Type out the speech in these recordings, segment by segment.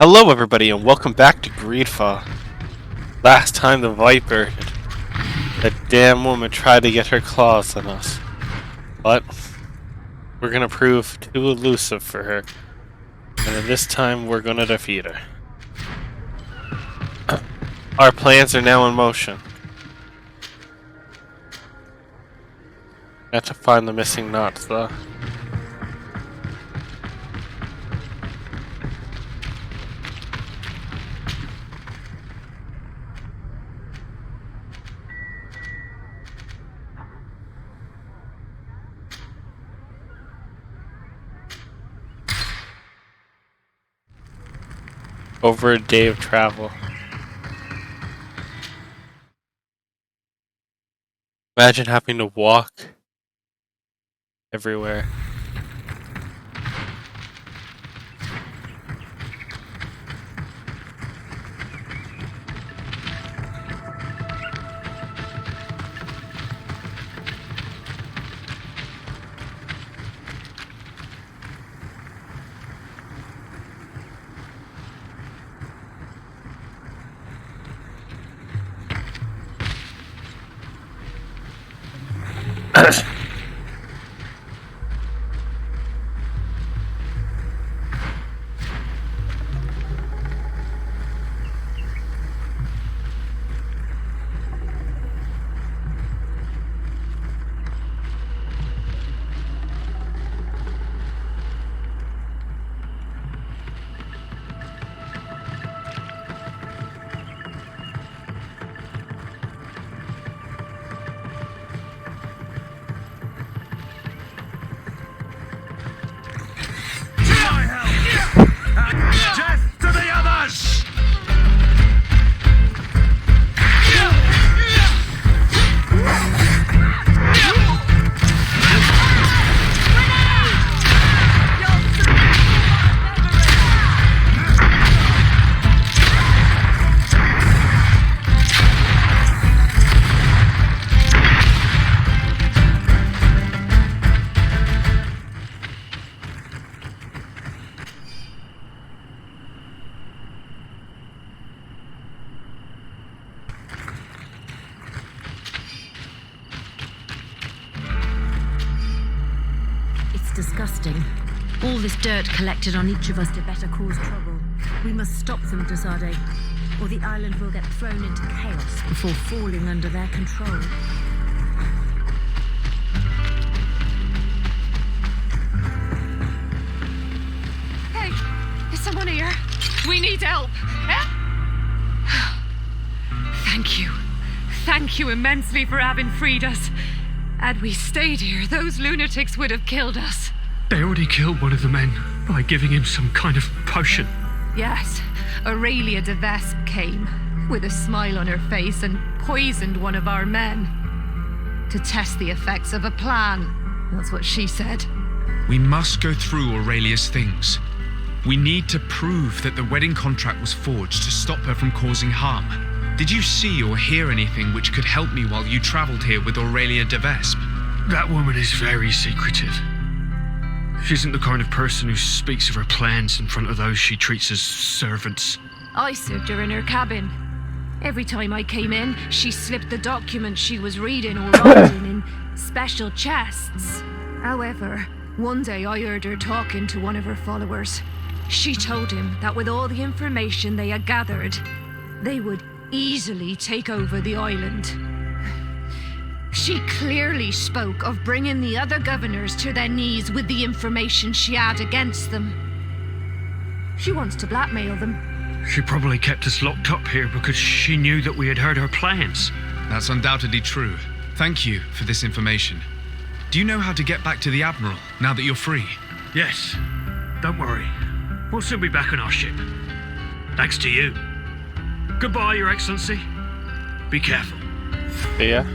Hello everybody and welcome back to Greedfall. Last time the Viper, that damn woman tried to get her claws on us. But we're gonna prove too elusive for her. And then this time we're gonna defeat her. Our plans are now in motion. Have to find the missing knots though. Over a day of travel. Imagine having to walk everywhere. Death to the others! Disgusting. All this dirt collected on each of us to better cause trouble. We must stop them, Dosade, or the island will get thrown into chaos before falling under their control. Hey, is someone here? We need help. Thank you. Thank you immensely for having freed us. Had we stayed here, those lunatics would have killed us. They already killed one of the men by giving him some kind of potion. Yes, Aurelia de Vespe came, with a smile on her face, and poisoned one of our men. To test the effects of a plan. That's what she said. We must go through Aurelia's things. We need to prove that the wedding contract was forged to stop her from causing harm. Did you see or hear anything which could help me while you traveled here with Aurelia de Vespe? That woman is very secretive. She isn't the kind of person who speaks of her plans in front of those she treats as servants. I served her in her cabin. Every time I came in, she slipped the documents she was reading or writing in special chests. However, one day I heard her talking to one of her followers. She told him that with all the information they had gathered, they would easily take over the island. She clearly spoke of bringing the other governors to their knees with the information she had against them. She wants to blackmail them. She probably kept us locked up here because she knew that we had heard her plans. That's undoubtedly true. Thank you for this information. Do you know how to get back to the Admiral now that you're free? Yes. Don't worry. We'll soon be back on our ship. Thanks to you. Goodbye, Your Excellency. Be careful. Yeah.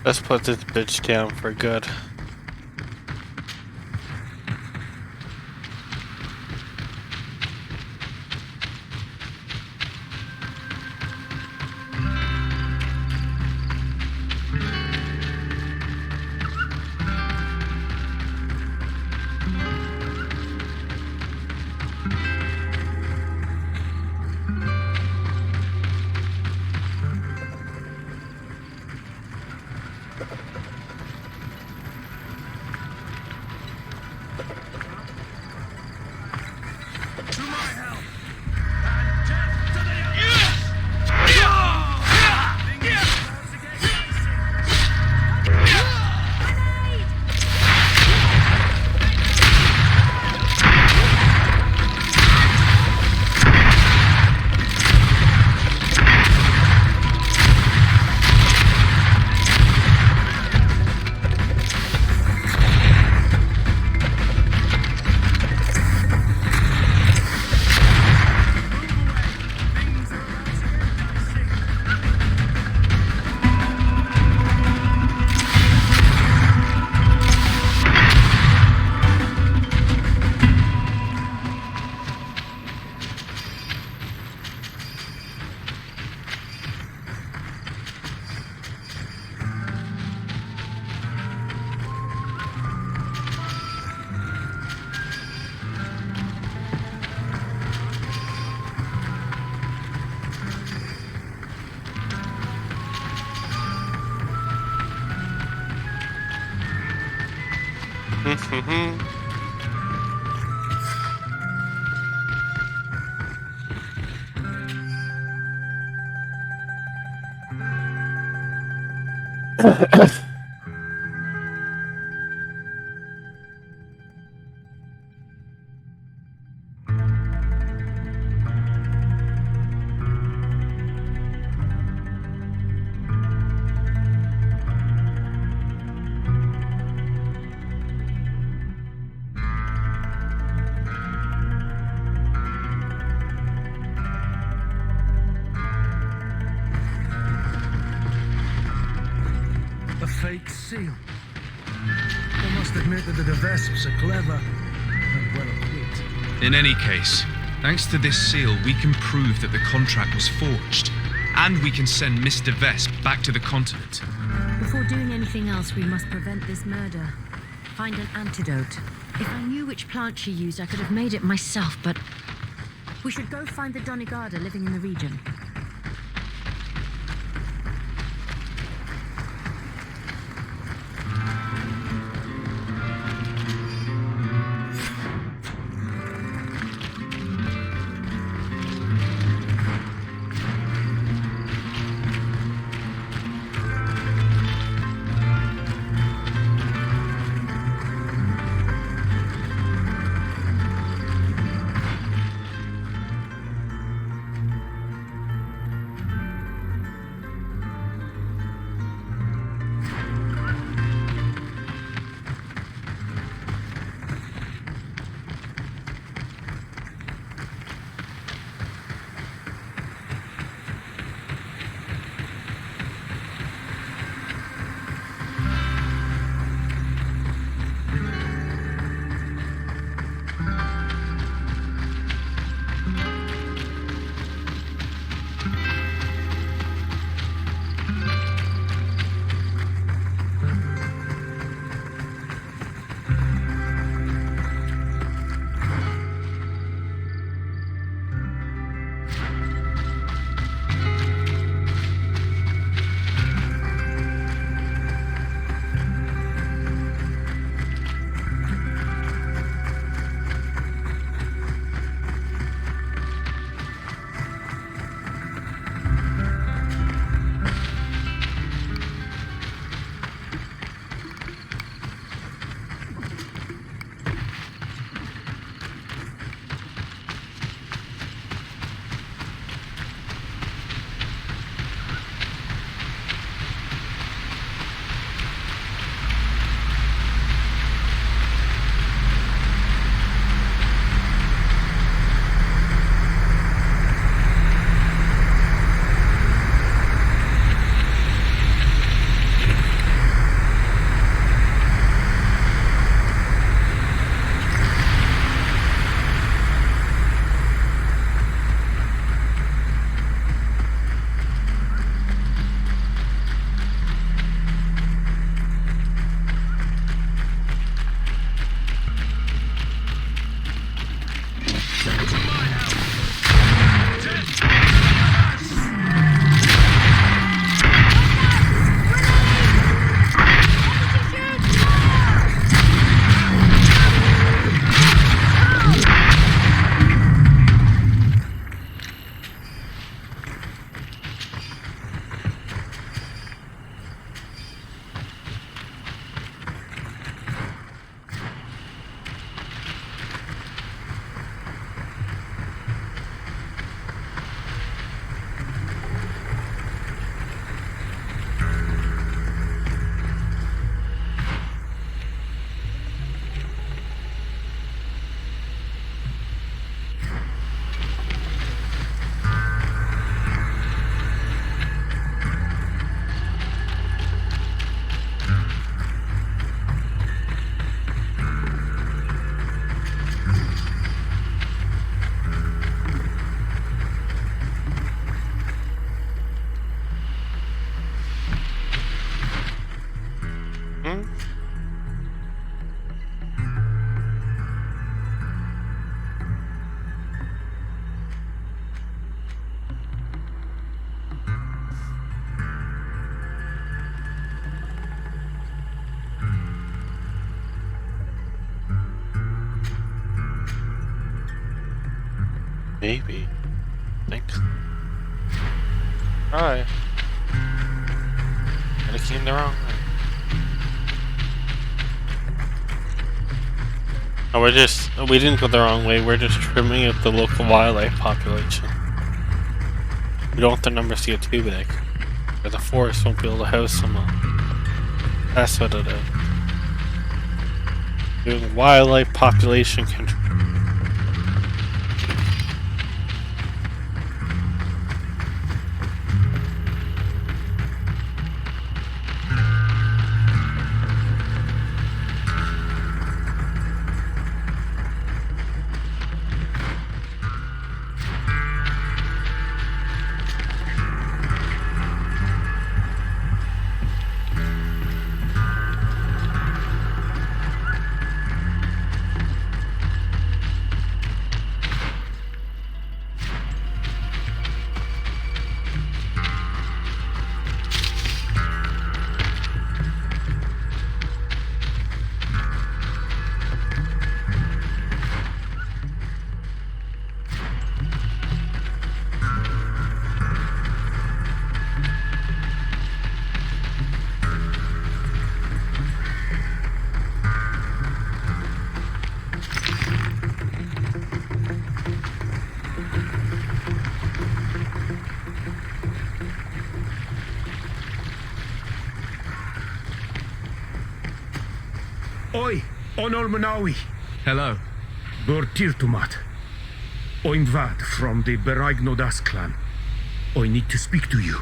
Let's put this bitch down for good. To my help! And death to the others! A fake seal. I must admit that the Vesps are clever and well equipped. In any case, thanks to this seal, we can prove that the contract was forged. And we can send Mr. Vesp back to the continent. Before doing anything else, we must prevent this murder. Find an antidote. If I knew which plant she used, I could have made it myself, but... We should go find the Donegada living in the region. Maybe. I think. Alright. But it came the wrong way. Oh, we didn't go the wrong way, we're just trimming out the local wildlife population. We don't want the numbers to get too big. Or the forest won't be able to house them all. That's what it is. Doing wildlife population control. Oi, Onol Manawi, Hello. Burtirtumat. I'm Vad from the Beragnodas clan. I need to speak to you.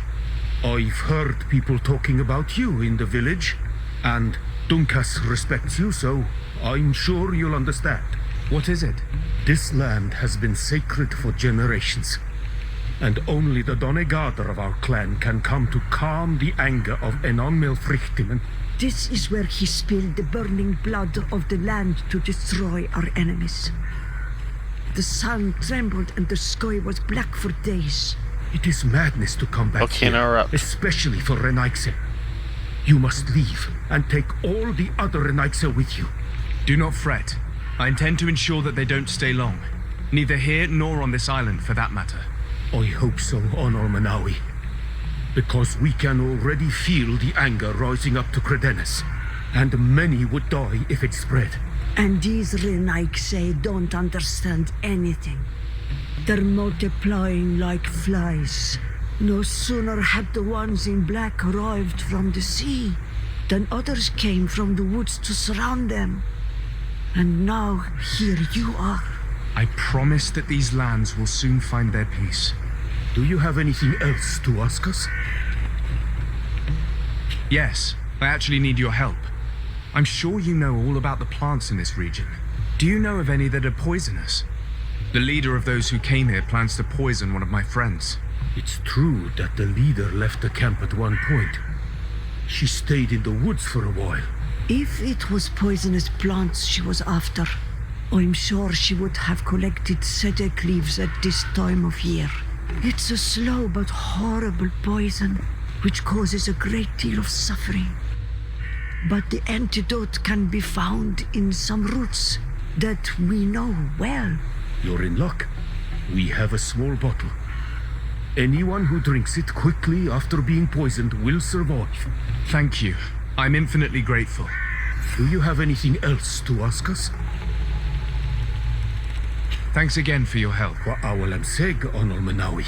I've heard people talking about you in the village, and Dunkas respects you, so I'm sure you'll understand. What is it? This land has been sacred for generations, and only the Donegader of our clan can come to calm the anger of Enon Milfrichtinen. This is where he spilled the burning blood of the land to destroy our enemies. The sun trembled and the sky was black for days. It is madness to come back Okay, here, now up. especially for Renaigse. You must leave and take all the other Renaigse with you. Do not fret. I intend to ensure that they don't stay long. Neither here nor on this island, for that matter. I hope so, Onol Manawi. Because we can already feel the anger rising up to Credennis, and many would die if it spread. And these Renaigse don't understand anything. They're multiplying like flies. No sooner had the ones in black arrived from the sea than others came from the woods to surround them. And now here you are. I promise that these lands will soon find their peace. Do you have anything else to ask us? Yes, I actually need your help. I'm sure you know all about the plants in this region. Do you know of any that are poisonous? The leader of those who came here plans to poison one of my friends. It's true that the leader left the camp at one point. She stayed in the woods for a while. If it was poisonous plants she was after, I'm sure she would have collected sedek leaves at this time of year. It's a slow but horrible poison, which causes a great deal of suffering. But the antidote can be found in some roots that we know well. You're in luck. We have a small bottle. Anyone who drinks it quickly after being poisoned will survive. Thank you. I'm infinitely grateful. Do you have anything else to ask us? Thanks again for your help. Wa'awalam seg, Onol Manawi.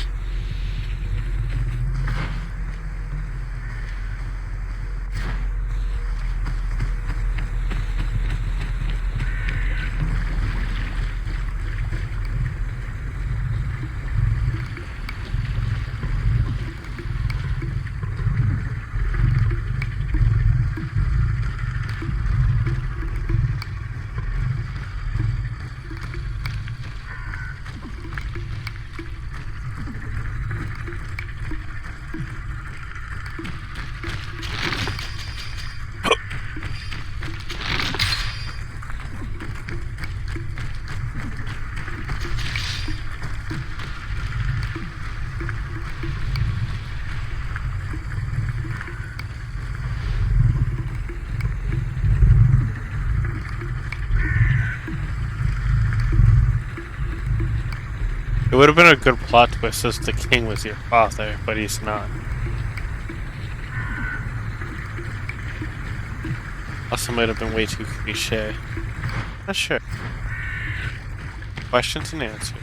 It would have been a good plot twist if the king was your father, but he's not. Also might have been way too cliche. Not sure. Questions and answers.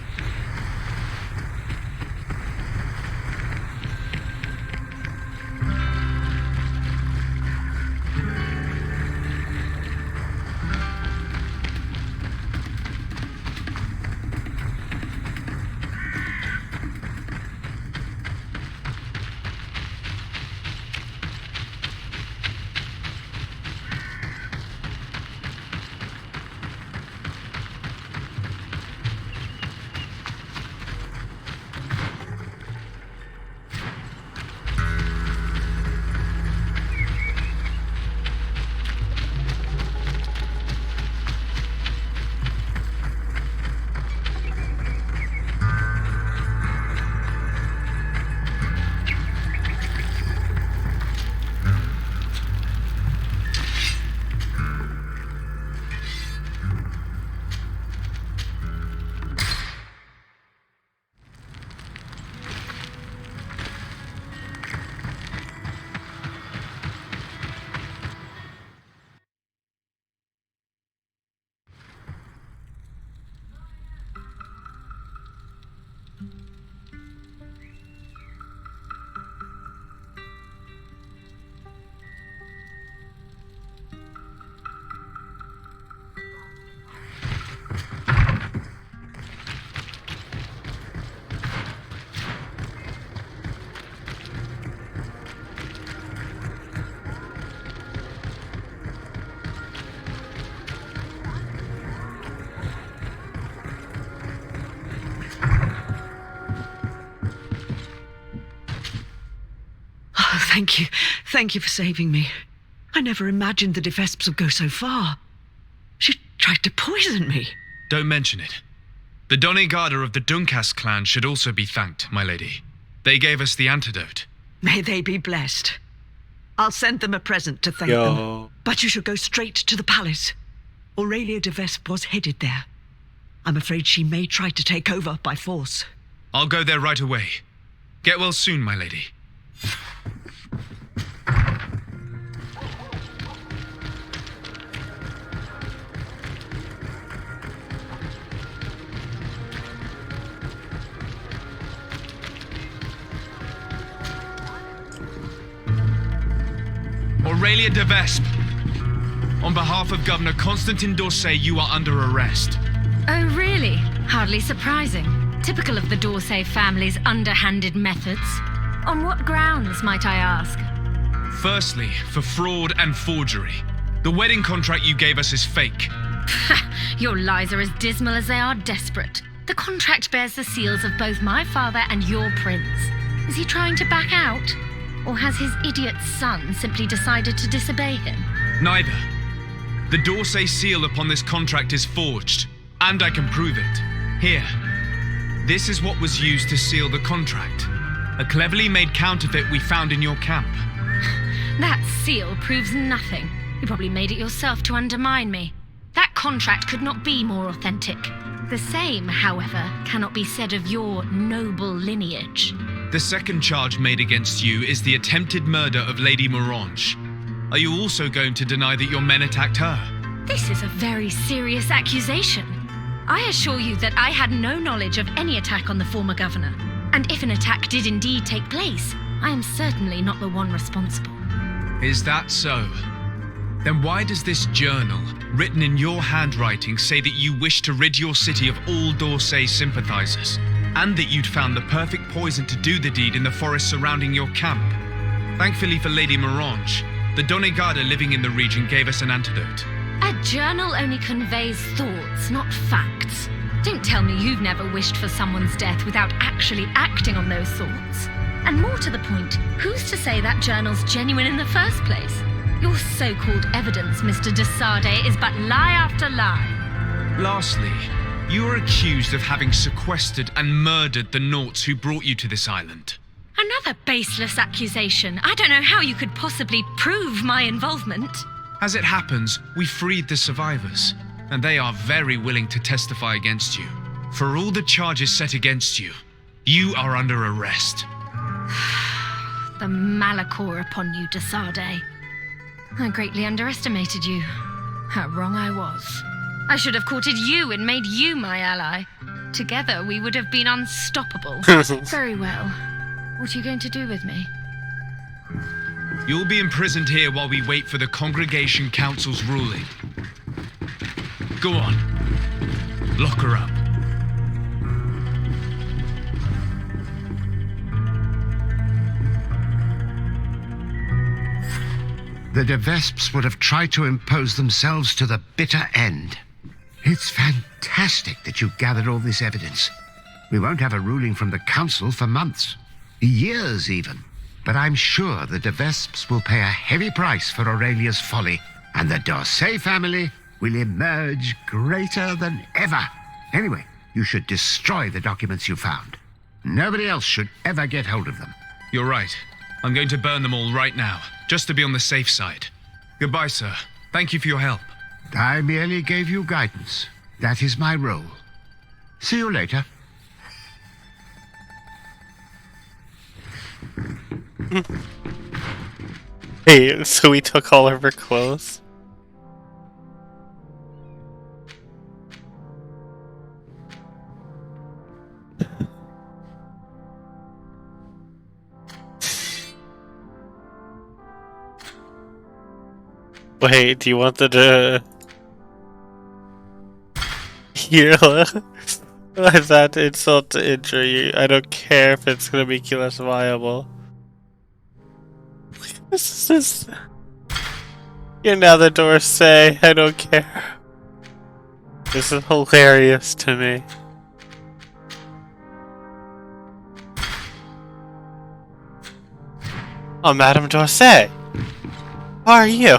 Thank you. Thank you for saving me. I never imagined the Defesps would go so far. She tried to poison me. Don't mention it. The Donegarda of the Dunkas clan should also be thanked, my lady. They gave us the antidote. May they be blessed. I'll send them a present to thank them. But you should go straight to the palace. Aurelia de Vesp was headed there. I'm afraid she may try to take over by force. I'll go there right away. Get well soon, my lady. Aurelia de Vesp, on behalf of Governor Constantin d'Orsay, you are under arrest. Oh, really? Hardly surprising. Typical of the d'Orsay family's underhanded methods. On what grounds, might I ask? Firstly, for fraud and forgery. The wedding contract you gave us is fake. Your lies are as dismal as they are desperate. The contract bears the seals of both my father and your prince. Is he trying to back out? Or has his idiot son simply decided to disobey him? Neither. The d'Orsay seal upon this contract is forged, and I can prove it. Here. This is what was used to seal the contract. A cleverly made counterfeit we found in your camp. That seal proves nothing. You probably made it yourself to undermine me. That contract could not be more authentic. The same, however, cannot be said of your noble lineage. The second charge made against you is the attempted murder of Lady Morange. Are you also going to deny that your men attacked her? This is a very serious accusation. I assure you that I had no knowledge of any attack on the former governor. And if an attack did indeed take place, I am certainly not the one responsible. Is that so? Then why does this journal, written in your handwriting, say that you wish to rid your city of all d'Orsay sympathizers? And that you'd found the perfect poison to do the deed in the forest surrounding your camp? Thankfully for Lady Morange, the Donegarda living in the region gave us an antidote. A journal only conveys thoughts, not facts. Don't tell me you've never wished for someone's death without actually acting on those thoughts. And more to the point, who's to say that journal's genuine in the first place? Your so-called evidence, Mr. de Sade, is but lie after lie. Lastly, you are accused of having sequestered and murdered the Nauts who brought you to this island. Another baseless accusation. I don't know how you could possibly prove my involvement. As it happens, we freed the survivors, and they are very willing to testify against you. For all the charges set against you, you are under arrest. The Malachor upon you, Desade. I greatly underestimated you. How wrong I was. I should have courted you and made you my ally. Together we would have been unstoppable. Very well. What are you going to do with me? You'll be imprisoned here while we wait for the Congregation Council's ruling. Go on. Lock her up. The De Vesps would have tried to impose themselves to the bitter end. It's fantastic that you gathered all this evidence. We won't have a ruling from the Council for months. Years, even. But I'm sure the De Vesps will pay a heavy price for Aurelia's folly, and the D'Orsay family will emerge greater than ever. Anyway, you should destroy the documents you found. Nobody else should ever get hold of them. You're right. I'm going to burn them all right now, just to be on the safe side. Goodbye, sir. Thank you for your help. I merely gave you guidance. That is my role. See you later. Hey, so we took all of her clothes? Wait, do you want the Here, that insult to injure you. I don't care if it's gonna make you less viable. This is... You're now the D'Orsay. I don't care. This is hilarious to me. Oh, Madame D'Orsay. How are you?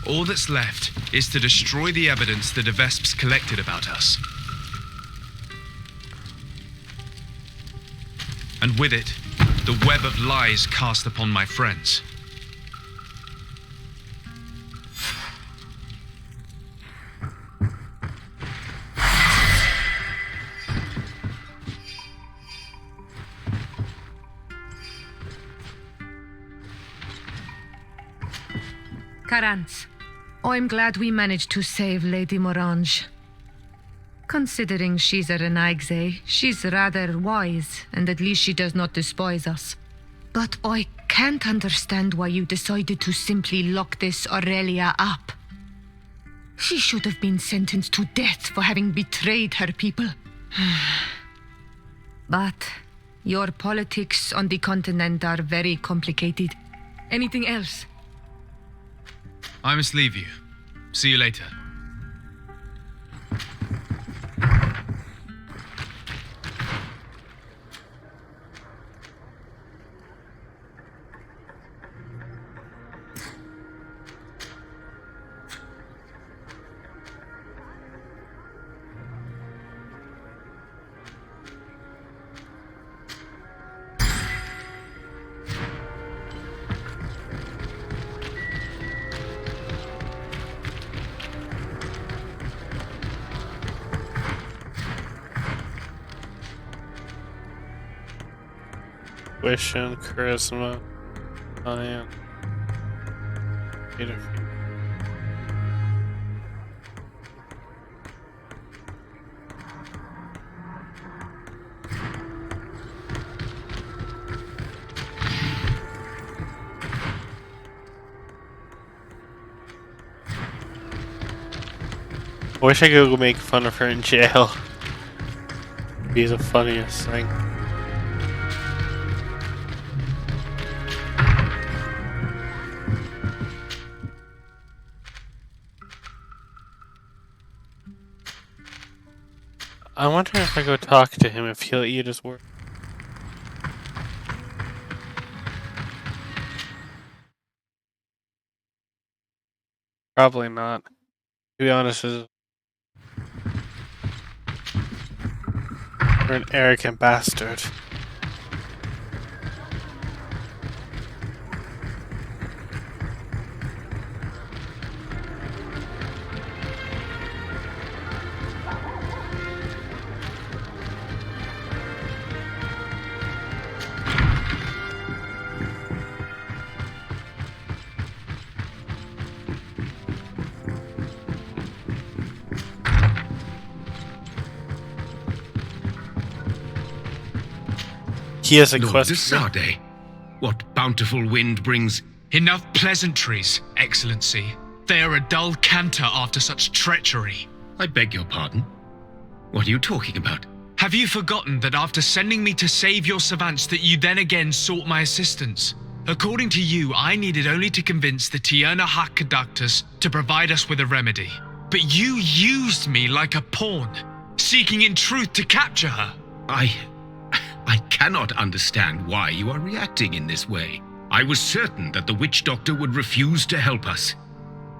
All that's left is to destroy the evidence the De Vesps collected about us. And with it, the web of lies cast upon my friends. Carantz, I'm glad we managed to save Lady Morange. Considering she's a Renaigse, she's rather wise, and at least she does not despise us. But I can't understand why you decided to simply lock this Aurelia up. She should have been sentenced to death for having betrayed her people. But your politics on the continent are very complicated. Anything else? I must leave you. See you later. Tuition, charisma, science, beautiful. I wish I could go make fun of her in jail. Be the funniest thing. I wonder if I go talk to him if he'll eat his word. Probably not. To be honest, you're an arrogant bastard. He has a Lord quest. Desade, what bountiful wind brings... Enough pleasantries, Excellency. They are a dull canter after such treachery. I beg your pardon? What are you talking about? Have you forgotten that after sending me to save your savants that you then again sought my assistance? According to you, I needed only to convince the Tierna Hak conductors to provide us with a remedy. But you used me like a pawn, seeking in truth to capture her. I cannot understand why you are reacting in this way. I was certain that the witch doctor would refuse to help us.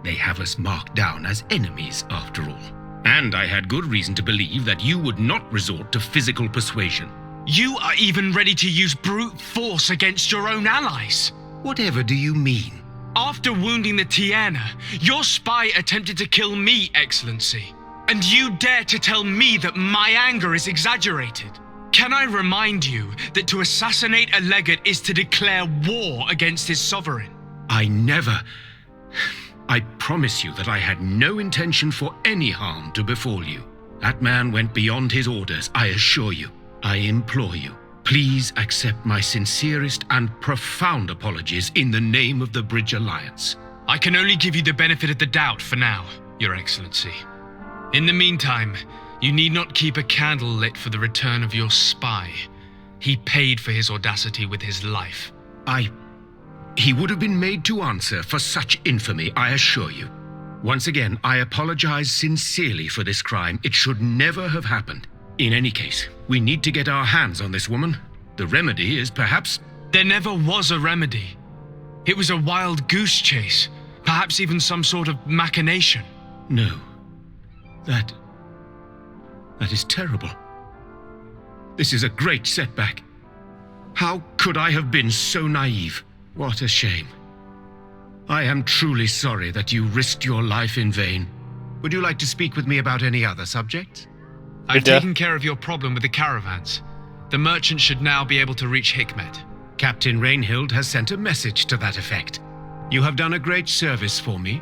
They have us marked down as enemies, after all. And I had good reason to believe that you would not resort to physical persuasion. You are even ready to use brute force against your own allies. Whatever do you mean? After wounding the Tiana, your spy attempted to kill me, Excellency. And you dare to tell me that my anger is exaggerated. Can I remind you that to assassinate a legate is to declare war against his sovereign? I promise you that I had no intention for any harm to befall you. That man went beyond his orders, I assure you. I implore you, please accept my sincerest and profound apologies in the name of the Bridge Alliance. I can only give you the benefit of the doubt for now, Your Excellency. In the meantime, you need not keep a candle lit for the return of your spy. He paid for his audacity with his life. He would have been made to answer for such infamy, I assure you. Once again, I apologize sincerely for this crime. It should never have happened. In any case, we need to get our hands on this woman. The remedy is perhaps... There never was a remedy. It was a wild goose chase, perhaps even some sort of machination. No. That is terrible. This is a great setback. How could I have been so naive? What a shame. I am truly sorry that you risked your life in vain. Would you like to speak with me about any other subjects? I've taken care of your problem with the caravans. The merchant should now be able to reach Hikmet. Captain Rainhild has sent a message to that effect. You have done a great service for me.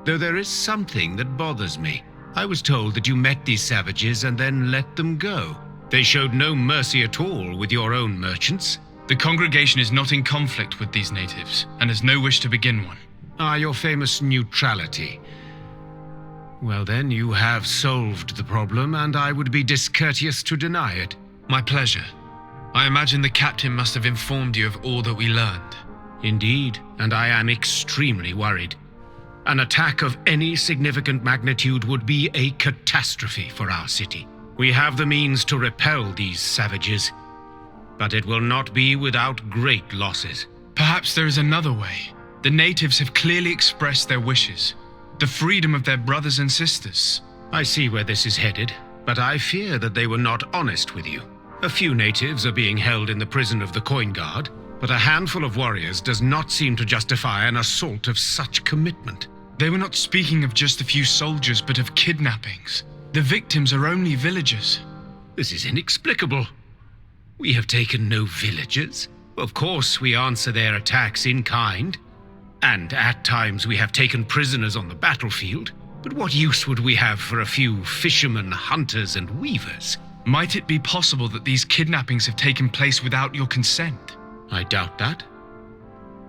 Though there is something that bothers me. I was told that you met these savages and then let them go. They showed no mercy at all with your own merchants. The congregation is not in conflict with these natives, and has no wish to begin one. Your famous neutrality. Well then, you have solved the problem, and I would be discourteous to deny it. My pleasure. I imagine the captain must have informed you of all that we learned. Indeed, and I am extremely worried. An attack of any significant magnitude would be a catastrophe for our city. We have the means to repel these savages, but it will not be without great losses. Perhaps there is another way. The natives have clearly expressed their wishes. The freedom of their brothers and sisters. I see where this is headed, but I fear that they were not honest with you. A few natives are being held in the prison of the Coin Guard, but a handful of warriors does not seem to justify an assault of such commitment. They were not speaking of just a few soldiers, but of kidnappings. The victims are only villagers. This is inexplicable. We have taken no villagers. Of course, we answer their attacks in kind. And at times we have taken prisoners on the battlefield. But what use would we have for a few fishermen, hunters, and weavers? Might it be possible that these kidnappings have taken place without your consent? I doubt that.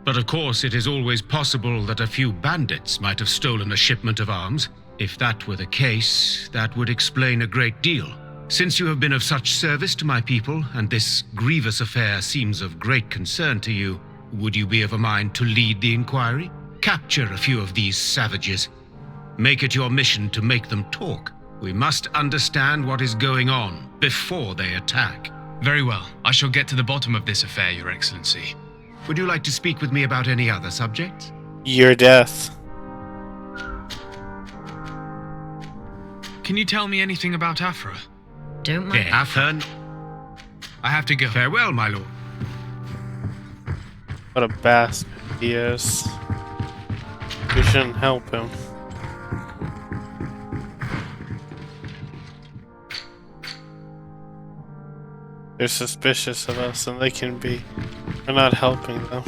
But of course, it is always possible that a few bandits might have stolen a shipment of arms. If that were the case, that would explain a great deal. Since you have been of such service to my people, and this grievous affair seems of great concern to you, would you be of a mind to lead the inquiry? Capture a few of these savages. Make it your mission to make them talk. We must understand what is going on before they attack. Very well. I shall get to the bottom of this affair, Your Excellency. Would you like to speak with me about any other subjects? Your death. Can you tell me anything about Afra? Don't mind. Afra. I have to go. Farewell, my lord. What a bastard he is. We shouldn't help him. They're suspicious of us, and they can be. We're not helping them.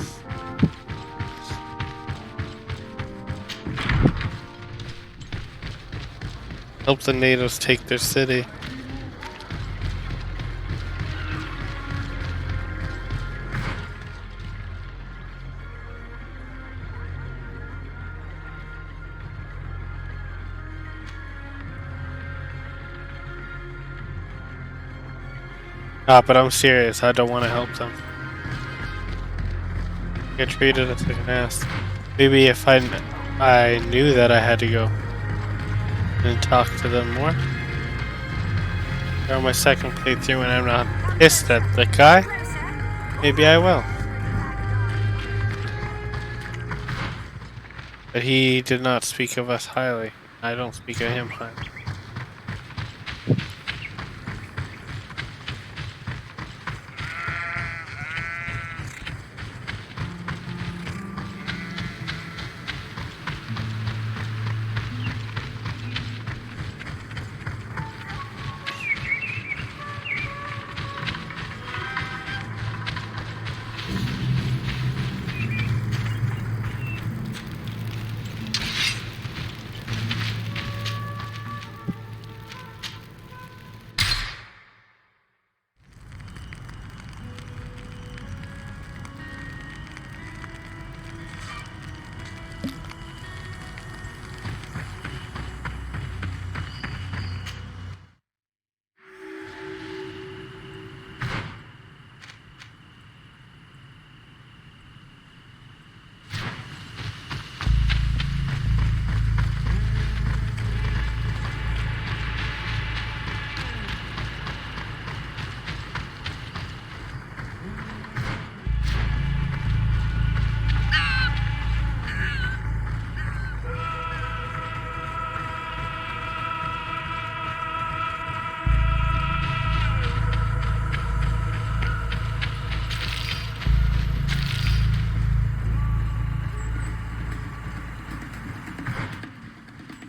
Help the natives take their city. Ah, but I'm serious. I don't want to help them. Get treated as like an ass. Maybe if I knew that I had to go and talk to them more. Or my second playthrough and I'm not pissed at the guy. Maybe I will. But he did not speak of us highly. I don't speak of him highly.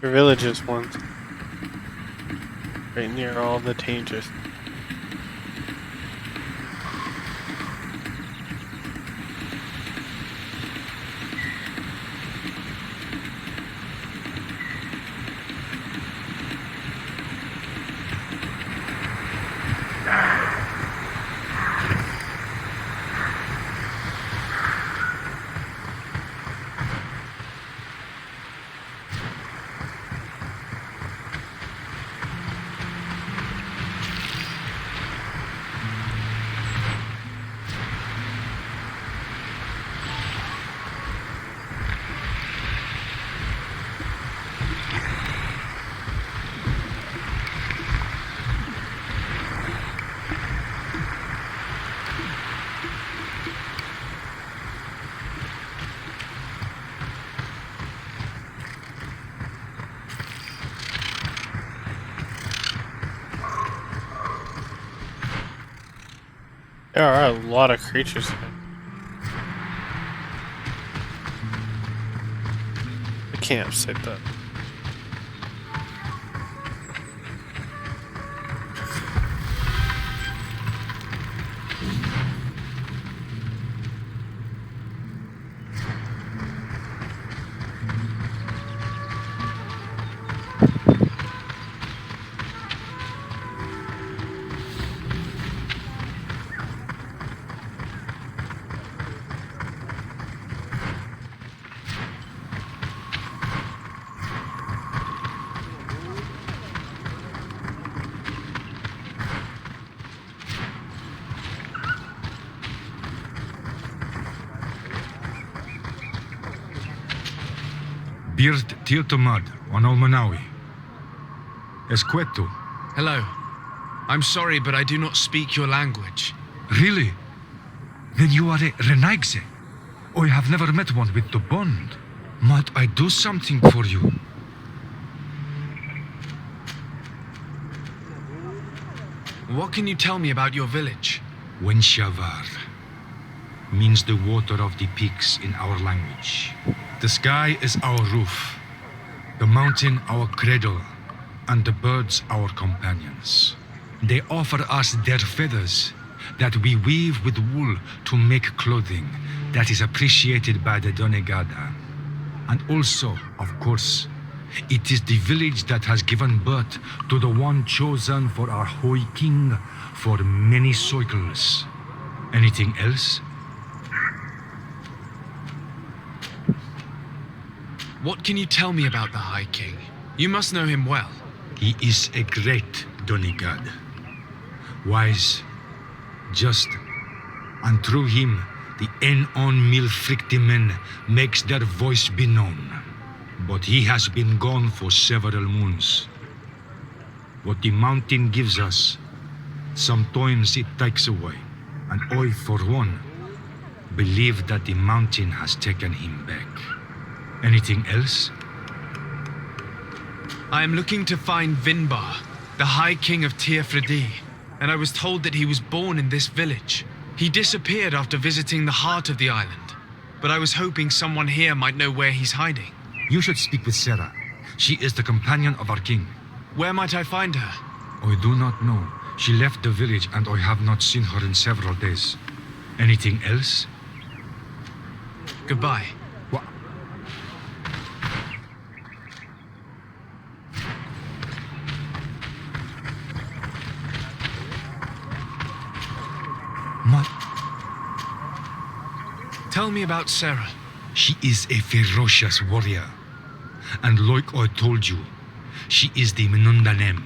Your village is one. Right near all the dangers. There are a lot of creatures here. The campsite though. Birt Tiltomad on Olmanawi. Esqueto. Hello. I'm sorry, but I do not speak your language. Really? Then you are a Renaigse. I have never met one with the bond. Might I do something for you? What can you tell me about your village? Wenshavar means the water of the peaks in our language. The sky is our roof, the mountain our cradle, and the birds our companions. They offer us their feathers that we weave with wool to make clothing that is appreciated by the Donegada. And also, of course, it is the village that has given birth to the one chosen for our Hoi King for many cycles. Anything else? What can you tell me about the High King? You must know him well. He is a great Donegad. Wise, just, and through him, the Enon Milfrictimen makes their voice be known. But he has been gone for several moons. What the mountain gives us, sometimes it takes away. And I, for one, believe that the mountain has taken him back. Anything else? I am looking to find Vinbar, the High King of Tearfredi, and I was told that he was born in this village. He disappeared after visiting the heart of the island, but I was hoping someone here might know where he's hiding. You should speak with Sarah. She is the companion of our king. Where might I find her? I do not know. She left the village and I have not seen her in several days. Anything else? Goodbye. What? Tell me about Sarah. She is a ferocious warrior. And like I told you, she is the Menundanem.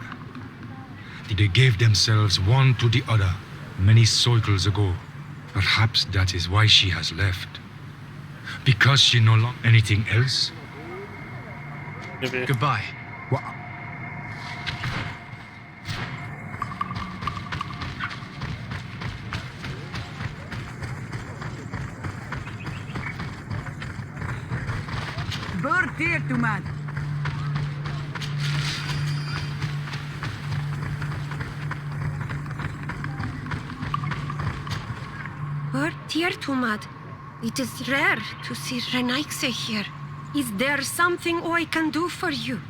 They gave themselves one to the other many cycles ago. Perhaps that is why she has left. Because she no longer... Anything else? Maybe. Goodbye. What? Bird here to man. Dear Tumad, it is rare to see Renaikse here. Is there something I can do for you?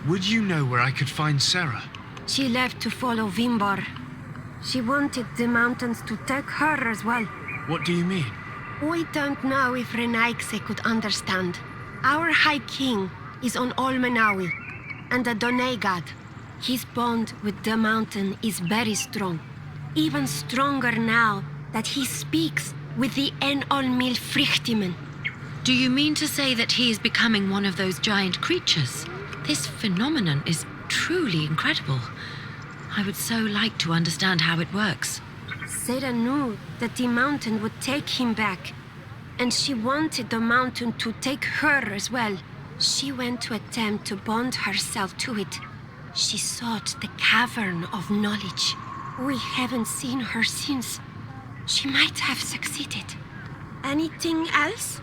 Would you know where I could find Sarah? She left to follow Vimbar. She wanted the mountains to take her as well. What do you mean? I don't know if Renaikse could understand. Our High King is on Olmenawi, and the Donegad. His bond with the mountain is very strong. Even stronger now that he speaks with the Enolmil Frichtimen. Do you mean to say that he is becoming one of those giant creatures? This phenomenon is truly incredible. I would so like to understand how it works. Sarah knew that the mountain would take him back, and she wanted the mountain to take her as well. She went to attempt to bond herself to it. She sought the cavern of knowledge. We haven't seen her since. She might have succeeded. Anything else?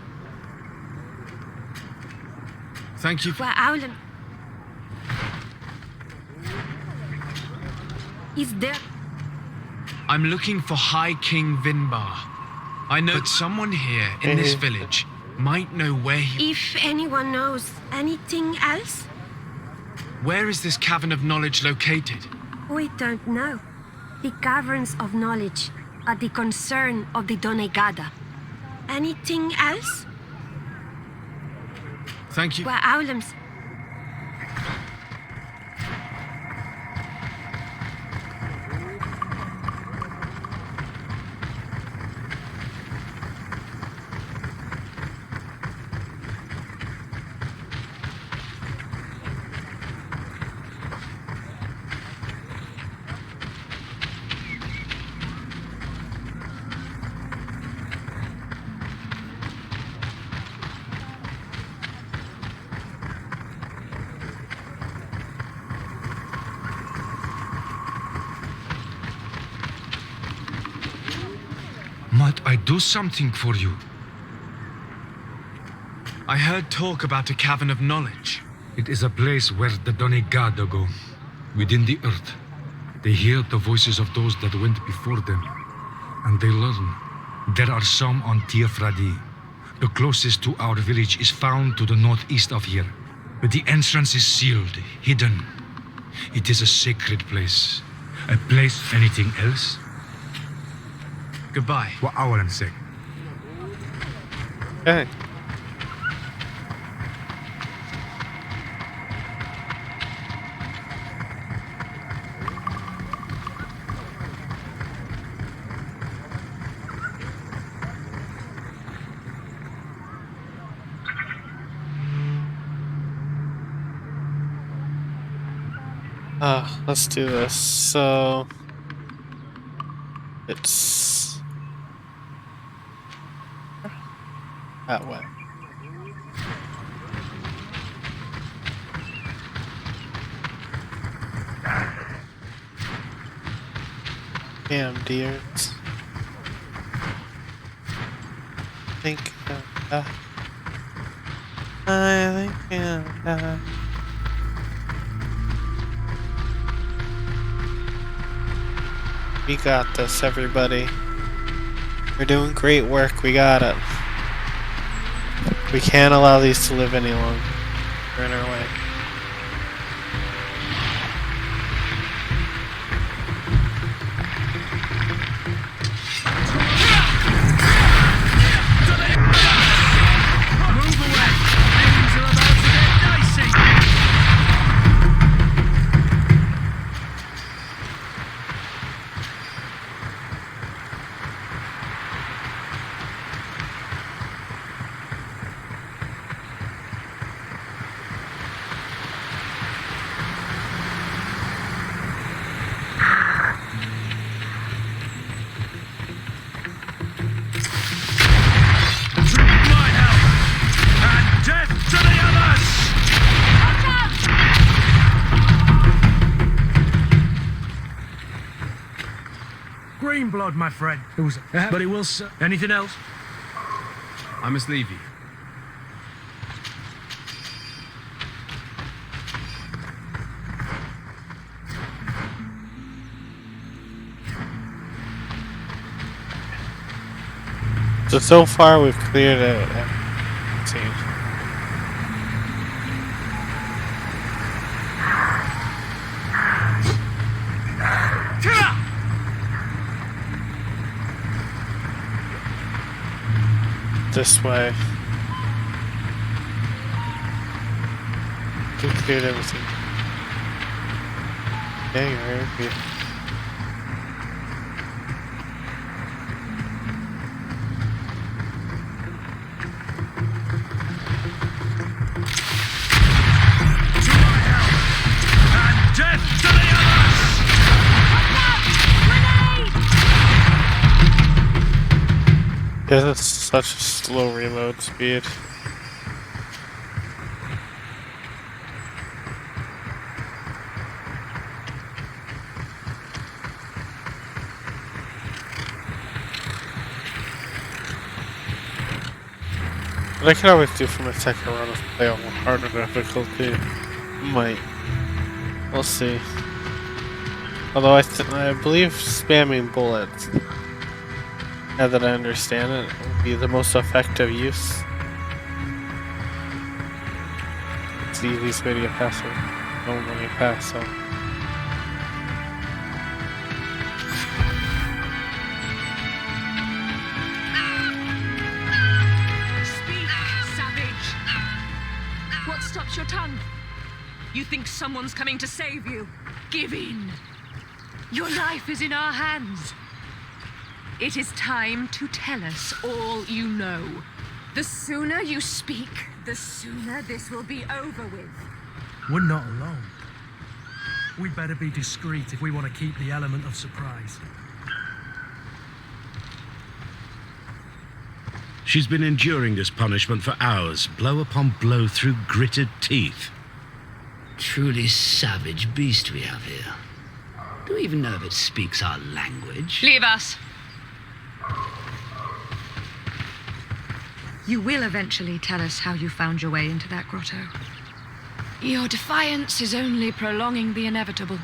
Thank you. Wa'aulam. Is there... I'm looking for High King Vinbar. I know that someone here in this village might know where he... If anyone knows anything else? Where is this cavern of knowledge located? We don't know. The caverns of knowledge are the concern of the Donegada. Anything else? Thank you. Wa'aulams. Might I do something for you? I heard talk about a cavern of knowledge. It is a place where the Donegada go, within the earth. They hear the voices of those that went before them, and they learn. There are some on Tiafradi. The closest to our village is found to the northeast of here, but the entrance is sealed, hidden. It is a sacred place. A place. Anything else? Goodbye. What I want to say. Okay. Let's do this. So it's that way. Damn deers. I think we got this, everybody. We're doing great work. We got it. We can't allow these to live any longer. We're in our way. Move away! Things are about to get dicey! Green blood, my friend. It was, but it will. Anything else? I must leave you. So far we've cleared it. This way. We cleared everything. Yeah, you're right here. Yeah, that's such a slow reload speed. What I could always do for my second run is play on harder difficulty. Might. We'll see. Although I believe spamming bullets, now that I understand it, will be the most effective use. It's the easiest way to get past it. Normally pass, so. Speak, savage! What stops your tongue? You think someone's coming to save you? Give in! Your life is in our hands. It is time to tell us all you know. The sooner you speak, the sooner this will be over with. We're not alone. We'd better be discreet if we want to keep the element of surprise. She's been enduring this punishment for hours, blow upon blow through gritted teeth. Truly savage beast we have here. Do we even know if it speaks our language? Leave us. You will eventually tell us how you found your way into that grotto. Your defiance is only prolonging the inevitable.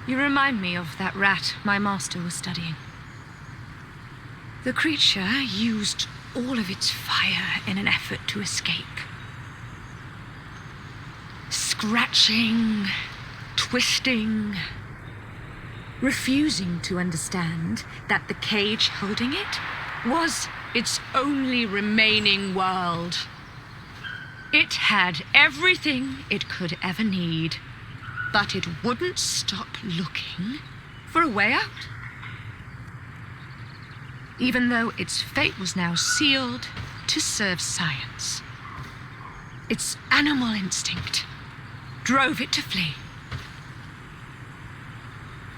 You remind me of that rat my master was studying. The creature used all of its fire in an effort to escape. Scratching, twisting, refusing to understand that the cage holding it was its only remaining world. It had everything it could ever need, but it wouldn't stop looking for a way out. Even though its fate was now sealed to serve science, its animal instinct drove it to flee.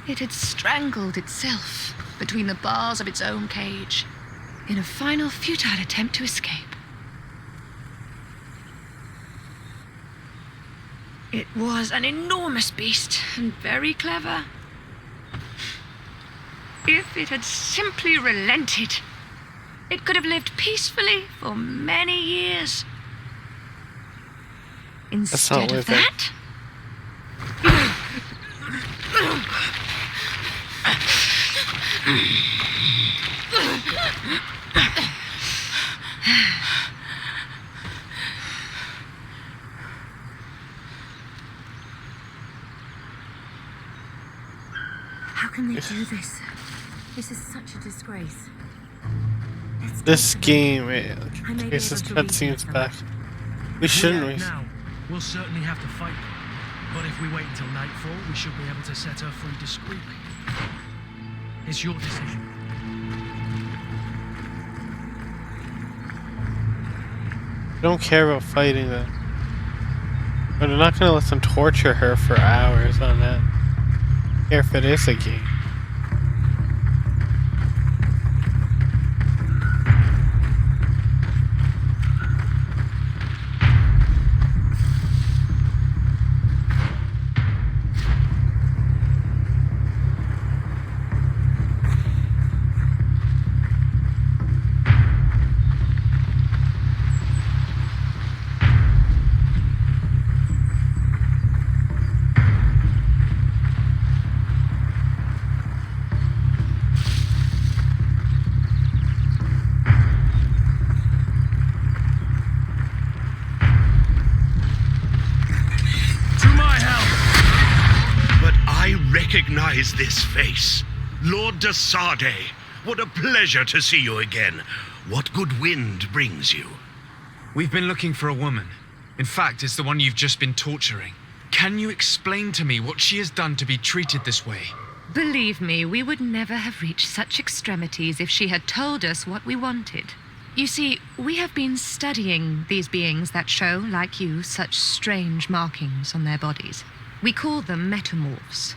It had strangled itself between the bars of its own cage in a final futile attempt to escape. It was an enormous beast and very clever. If it had simply relented, it could have lived peacefully for many years. Instead of that, How can they do this? This is such a disgrace. This game, I may be this able to cutscenes read back. We shouldn't. Now, we'll certainly have to fight them. But if we wait until nightfall, we should be able to set her free discreetly. It's your decision. I don't care about fighting them. But I'm not gonna let them torture her for hours on end. I don't care if it is a game. Recognize this face. Lord de Sardet, what a pleasure to see you again. What good wind brings you? We've been looking for a woman. In fact, it's the one you've just been torturing. Can you explain to me what she has done to be treated this way? believe me, we would never have reached such extremities if she had told us what we wanted. You see, we have been studying these beings that show, like you, such strange markings on their bodies. We call them metamorphs,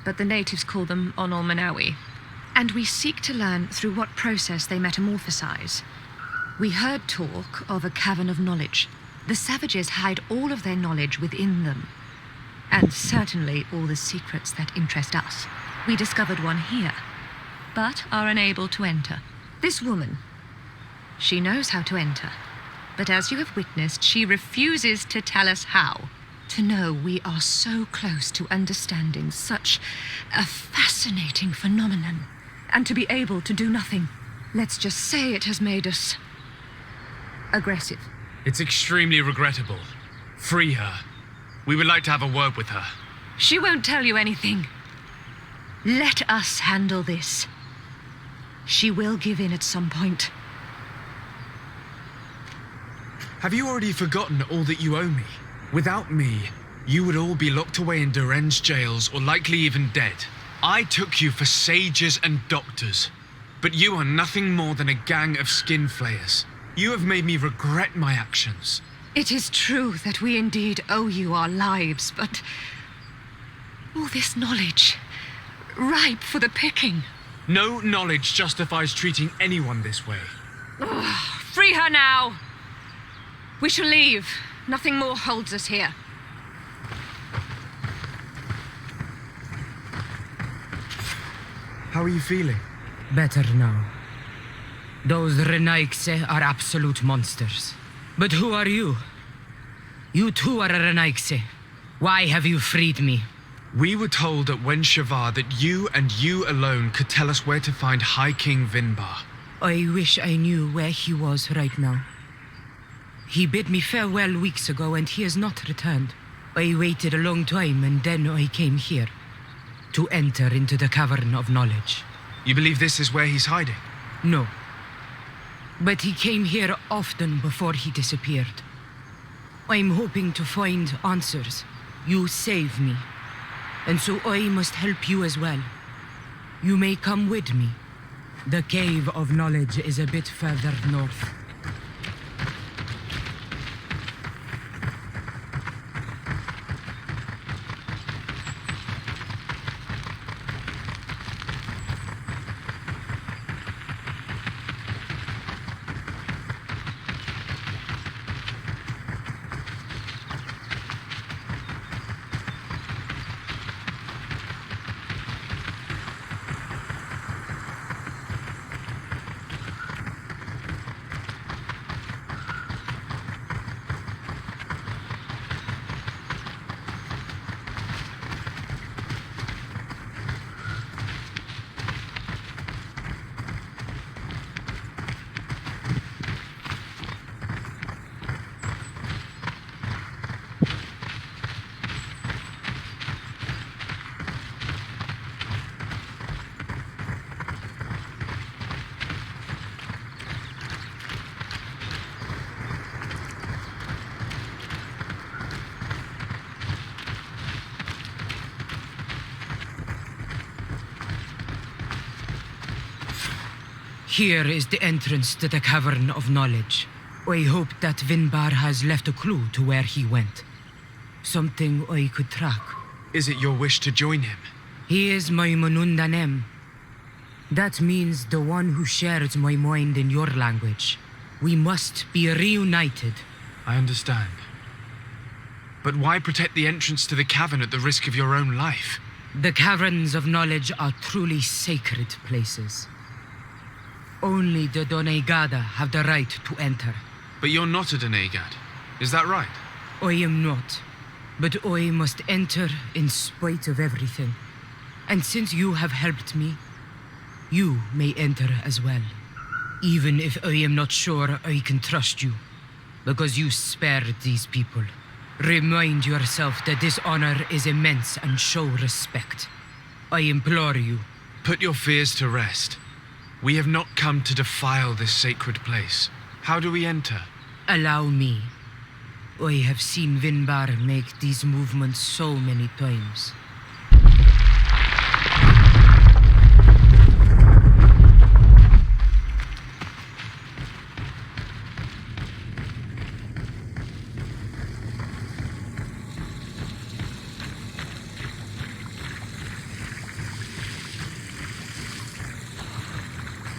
but the natives call them Onol Manawi. And we seek to learn through what process they metamorphosize. We heard talk of a cavern of knowledge. The savages hide all of their knowledge within them. And certainly all the secrets that interest us. We discovered one here, but are unable to enter. This woman, she knows how to enter. But as you have witnessed, she refuses to tell us how. To know we are so close to understanding such a fascinating phenomenon, and to be able to do nothing. Let's just say it has made us aggressive. It's extremely regrettable. Free her. We would like to have a word with her. She won't tell you anything. Let us handle this. She will give in at some point. Have you already forgotten all that you owe me? Without me, you would all be locked away in Duren's jails or likely even dead. I took you for sages and doctors, but you are nothing more than a gang of skin flayers. You have made me regret my actions. It is true that we indeed owe you our lives, but all this knowledge, ripe for the picking. No knowledge justifies treating anyone this way. Free her now! We shall leave. Nothing more holds us here. How are you feeling? Better now. Those Renaikse are absolute monsters. But who are you? You too are a Renaigse. Why have you freed me? We were told at Wen Shavar that you and you alone could tell us where to find High King Vinbar. I wish I knew where he was right now. He bid me farewell weeks ago and he has not returned. I waited a long time and then I came here. To enter into the Cavern of Knowledge. You believe this is where he's hiding? No. But he came here often before he disappeared. I'm hoping to find answers. You saved me. And so I must help you as well. You may come with me. The Cave of Knowledge is a bit further north. Here is the entrance to the Cavern of Knowledge. I hope that Vinbar has left a clue to where he went. Something I could track. Is it your wish to join him? He is my Manundanem. That means the one who shares my mind in your language. We must be reunited. I understand. But why protect the entrance to the cavern at the risk of your own life? The Caverns of Knowledge are truly sacred places. Only the Doneigada have the right to enter. But you're not a Doneigad, is that right? I am not. But I must enter in spite of everything. And since you have helped me, you may enter as well. Even if I am not sure I can trust you. Because you spared these people. Remind yourself that this honor is immense and show respect. I implore you. Put your fears to rest. We have not come to defile this sacred place. How do we enter? Allow me. I have seen Vinbar make these movements so many times.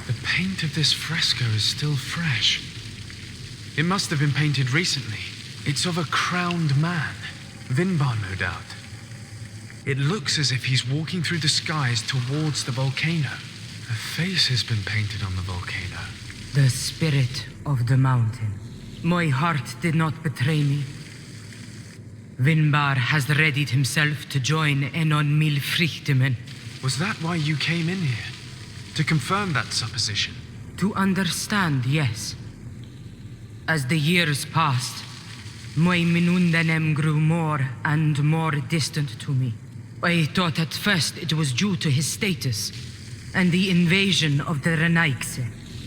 The paint of this fresco is still fresh. It must have been painted recently. It's of a crowned man. Vinbar, no doubt. It looks as if he's walking through the skies towards the volcano. A face has been painted on the volcano. The spirit of the mountain. My heart did not betray me. Vinbar has readied himself to join Enon Milfrichtemen. Was that why you came in here? To confirm that supposition? To understand, yes. As the years passed, my Minundanem grew more and more distant to me. I thought at first it was due to his status and the invasion of the Renaigse.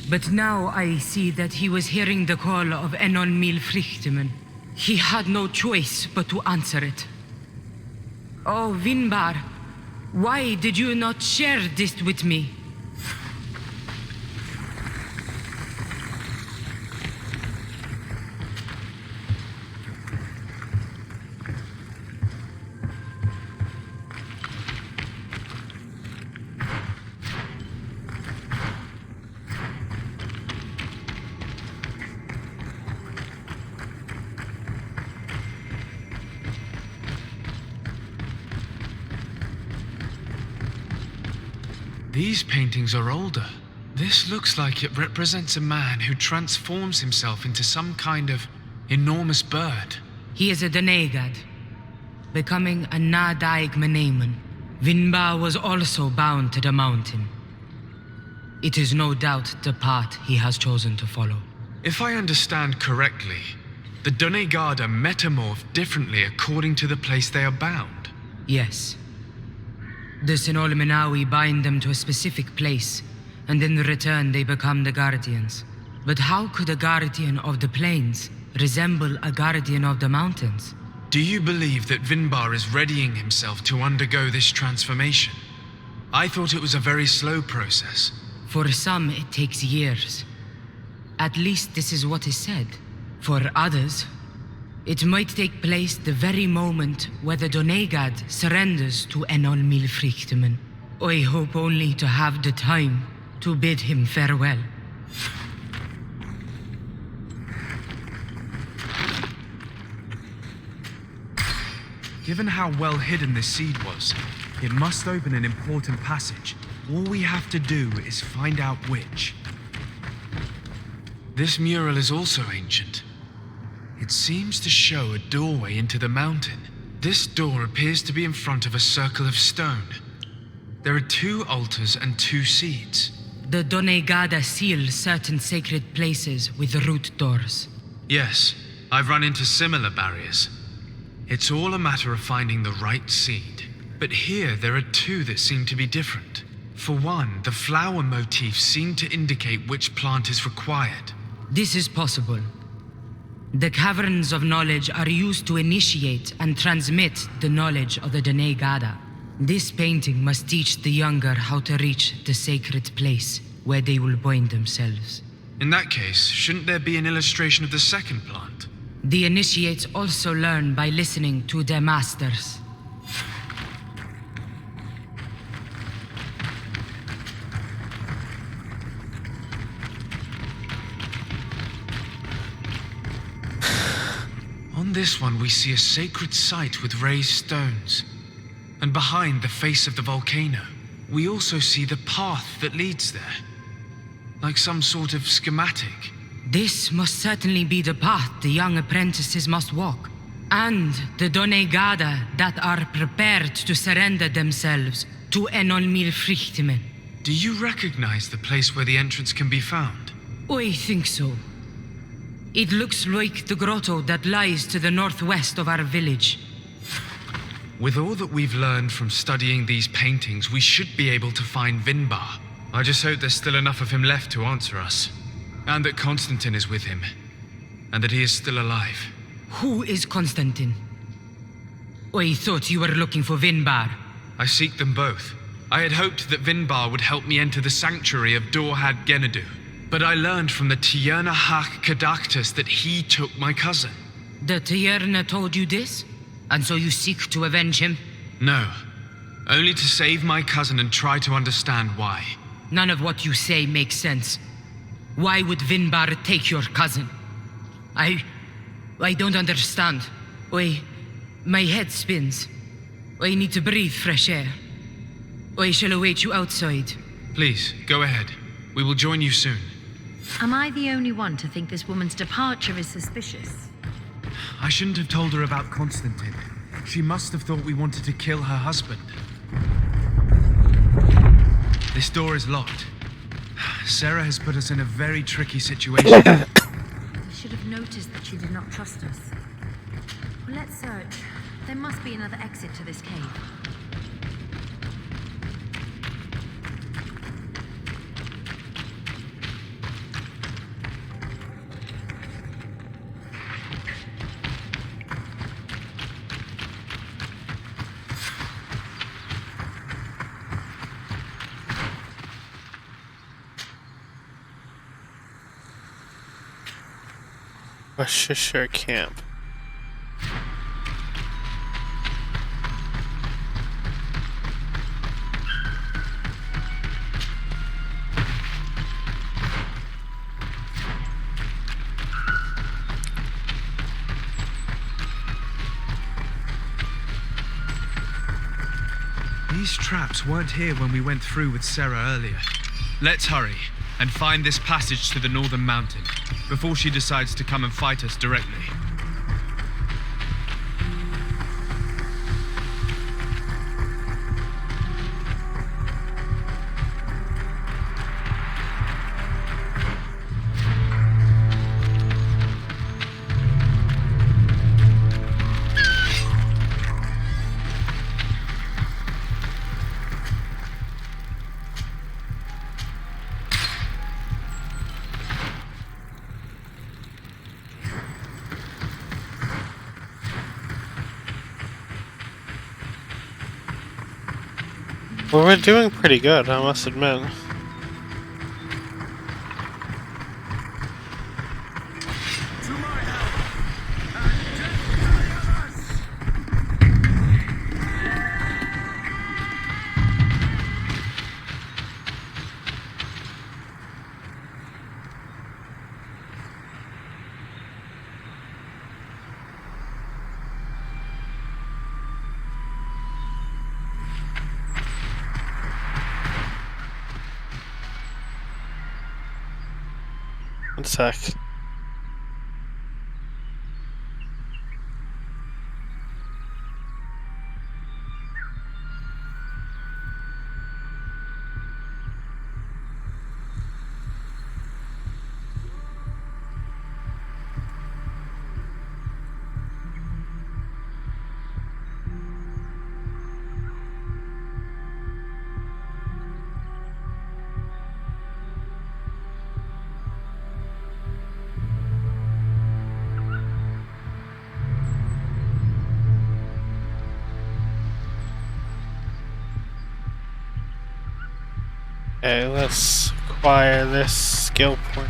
But now I see that he was hearing the call of Enon Milfrichtemen. He had no choice but to answer it. Oh, Vinbar, why did you not share this with me? These paintings are older. This looks like it represents a man who transforms himself into some kind of enormous bird. He is a Donegad, becoming a Nadaig Meneman. Vinbar was also bound to the mountain. It is no doubt the path he has chosen to follow. If I understand correctly, the Donegad are metamorphed differently according to the place they are bound. Yes. The Sinol Menawi bind them to a specific place, and in return they become the Guardians. But how could a Guardian of the Plains resemble a Guardian of the Mountains? Do you believe that Vinbar is readying himself to undergo this transformation? I thought it was a very slow process. For some, it takes years. At least this is what is said. For others, it might take place the very moment where the Donegad surrenders to Enol Milfrichtemen. I hope only to have the time to bid him farewell. Given how well hidden this seed was, it must open an important passage. All we have to do is find out which. This mural is also ancient. It seems to show a doorway into the mountain. This door appears to be in front of a circle of stone. There are 2 altars and 2 seeds. The Donegada seal certain sacred places with root doors. Yes, I've run into similar barriers. It's all a matter of finding the right seed. But here there are 2 that seem to be different. For one, the flower motifs seem to indicate which plant is required. This is possible. The caverns of knowledge are used to initiate and transmit the knowledge of the Donegada. This painting must teach the younger how to reach the sacred place where they will bind themselves. In that case, shouldn't there be an illustration of the second plant? The initiates also learn by listening to their masters. On this one, we see a sacred site with raised stones. And behind the face of the volcano, we also see the path that leads there. Like some sort of schematic. This must certainly be the path the young apprentices must walk. And the Donegada that are prepared to surrender themselves to Enol Milfrichtemen. Do you recognize the place where the entrance can be found? I think so. It looks like the grotto that lies to the northwest of our village. With all that we've learned from studying these paintings, we should be able to find Vinbar. I just hope there's still enough of him left to answer us. And that Constantine is with him. And that he is still alive. Who is Constantine? I thought you were looking for Vinbar. I seek them both. I had hoped that Vinbar would help me enter the sanctuary of Dorhad Genadu. But I learned from the Tierna Hak Kadaktus that he took my cousin. The Tierna told you this? And so you seek to avenge him? No. Only to save my cousin and try to understand why. None of what you say makes sense. Why would Vinbar take your cousin? I don't understand. My head spins. I need to breathe fresh air. I shall await you outside. Please, go ahead. We will join you soon. Am I the only one to think this woman's departure is suspicious? I shouldn't have told her about Constantine. She must have thought we wanted to kill her husband. This door is locked. Sarah has put us in a very tricky situation. I should have noticed that she did not trust us. Well, let's search. There must be another exit to this cave. A Shishir camp. These traps weren't here when we went through with Sarah earlier. Let's hurry and find this passage to the northern mountain before she decides to come and fight us directly. Well, we're doing pretty good, I must admit. One sec. Okay, let's acquire this skill point.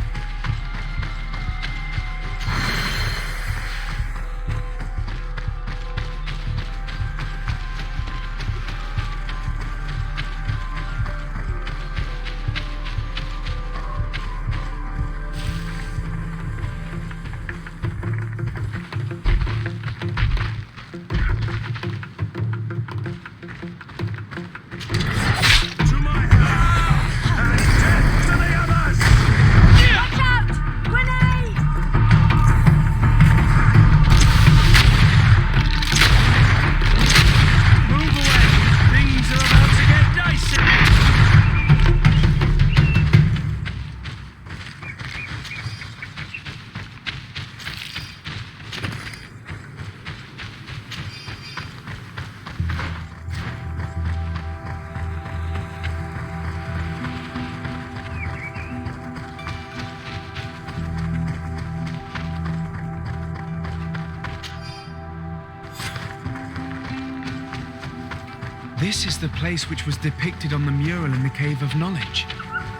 This is the place which was depicted on the mural in the Cave of Knowledge.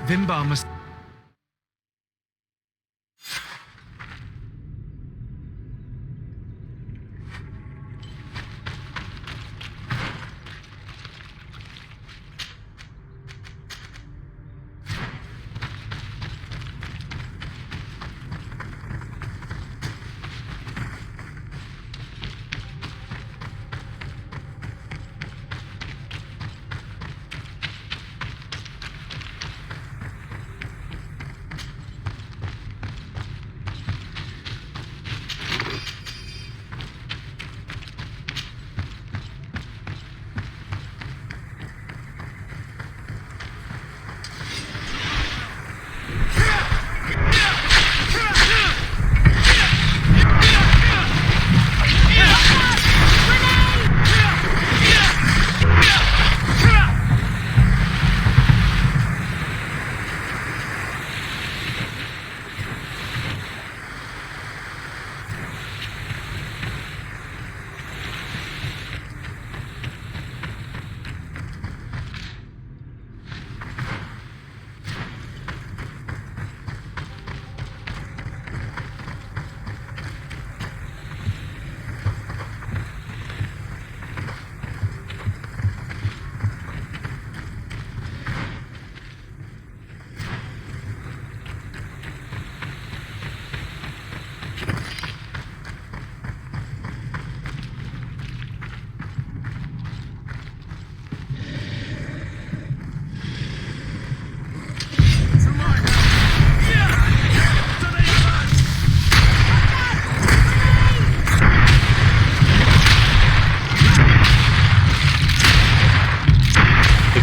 Vimbar must...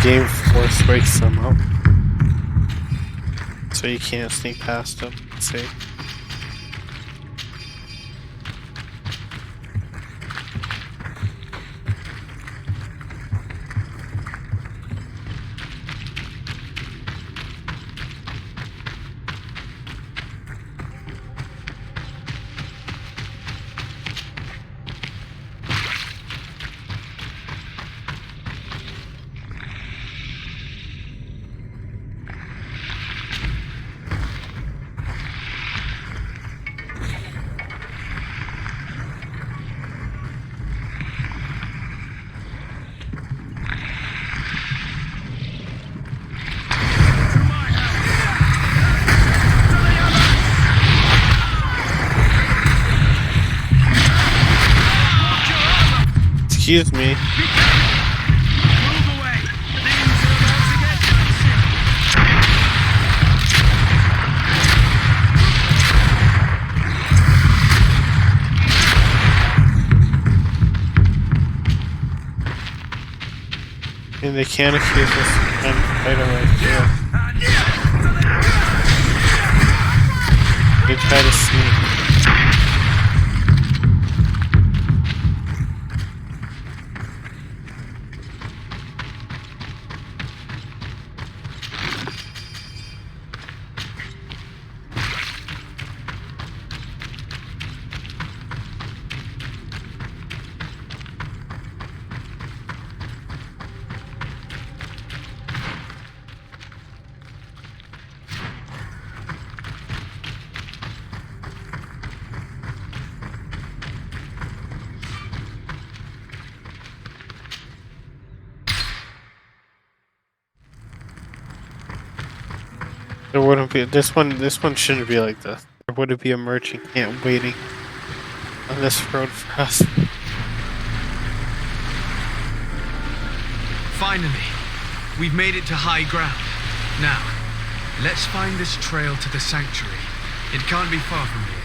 Game force breaks them up, so you can't sneak past them. Let's see. Excuse me. Move away. Things are about to get dicey. And they can't accuse us of fighting right here. They try to sneak. There wouldn't be this one shouldn't be like this. There wouldn't be a merchant camp waiting on this road for us. Finally, we've made it to high ground. Now, let's find this trail to the sanctuary. It can't be far from here.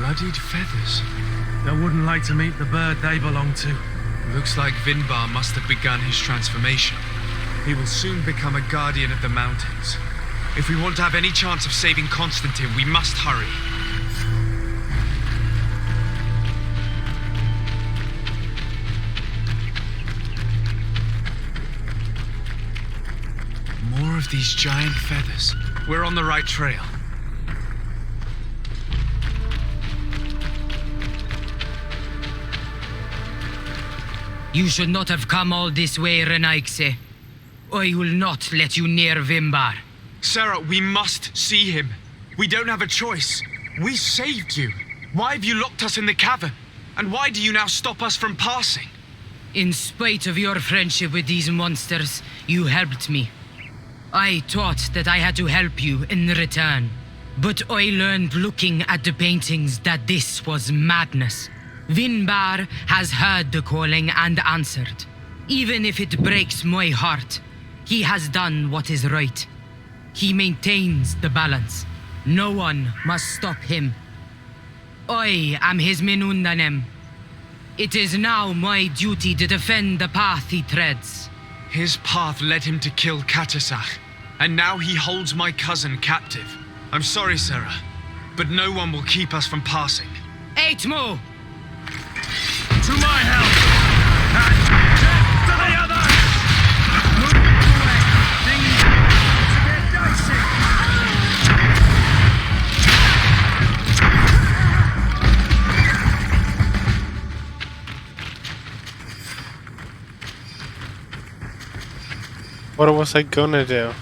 Bloodied feathers. They wouldn't like to meet the bird they belong to. Looks like Vinbar must have begun his transformation. He will soon become a guardian of the mountains. If we want to have any chance of saving Constantine, we must hurry. More of these giant feathers. We're on the right trail. You should not have come all this way, Renaigse. I will not let you near Vimbar. Sarah, we must see him. We don't have a choice. We saved you. Why have you locked us in the cavern? And why do you now stop us from passing? In spite of your friendship with these monsters, you helped me. I thought that I had to help you in return. But I learned looking at the paintings that this was madness. Vinbar has heard the calling and answered. Even if it breaks my heart, he has done what is right. He maintains the balance. No one must stop him. I am his Menundanem. It is now my duty to defend the path he treads. His path led him to kill Katasach, and now he holds my cousin captive. I'm sorry, Sarah, but no one will keep us from passing. Aitmo! To my help! And death to the others! Move away! Things are about to get dicey! What was I gonna do?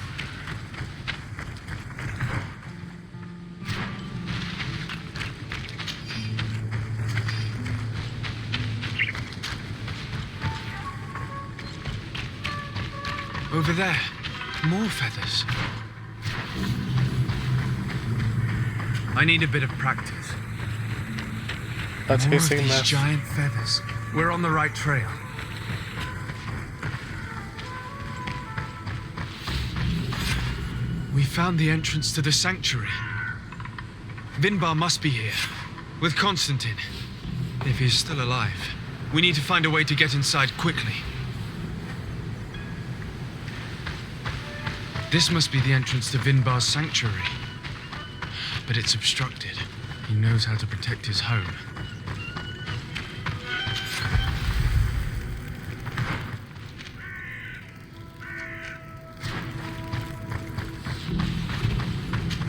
Over there, more feathers. I need a bit of practice. That's More of facing these left. giant feathers. We're on the right trail. We found the entrance to the sanctuary. Vinbar must be here, with Constantine, if he's still alive. We need to find a way to get inside quickly. This must be the entrance to Vinbar's sanctuary. But it's obstructed. He knows how to protect his home.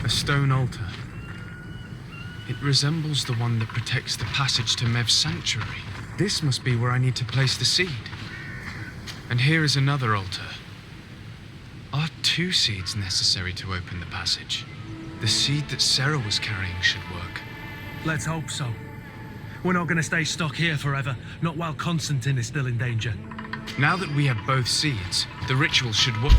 A stone altar. It resembles the one that protects the passage to Mev's sanctuary. This must be where I need to place the seed. And here is another altar. Are 2 seeds necessary to open the passage? The seed that Sarah was carrying should work. Let's hope so. We're not gonna stay stuck here forever, not while Constantine is still in danger. Now that we have both seeds, the ritual should work.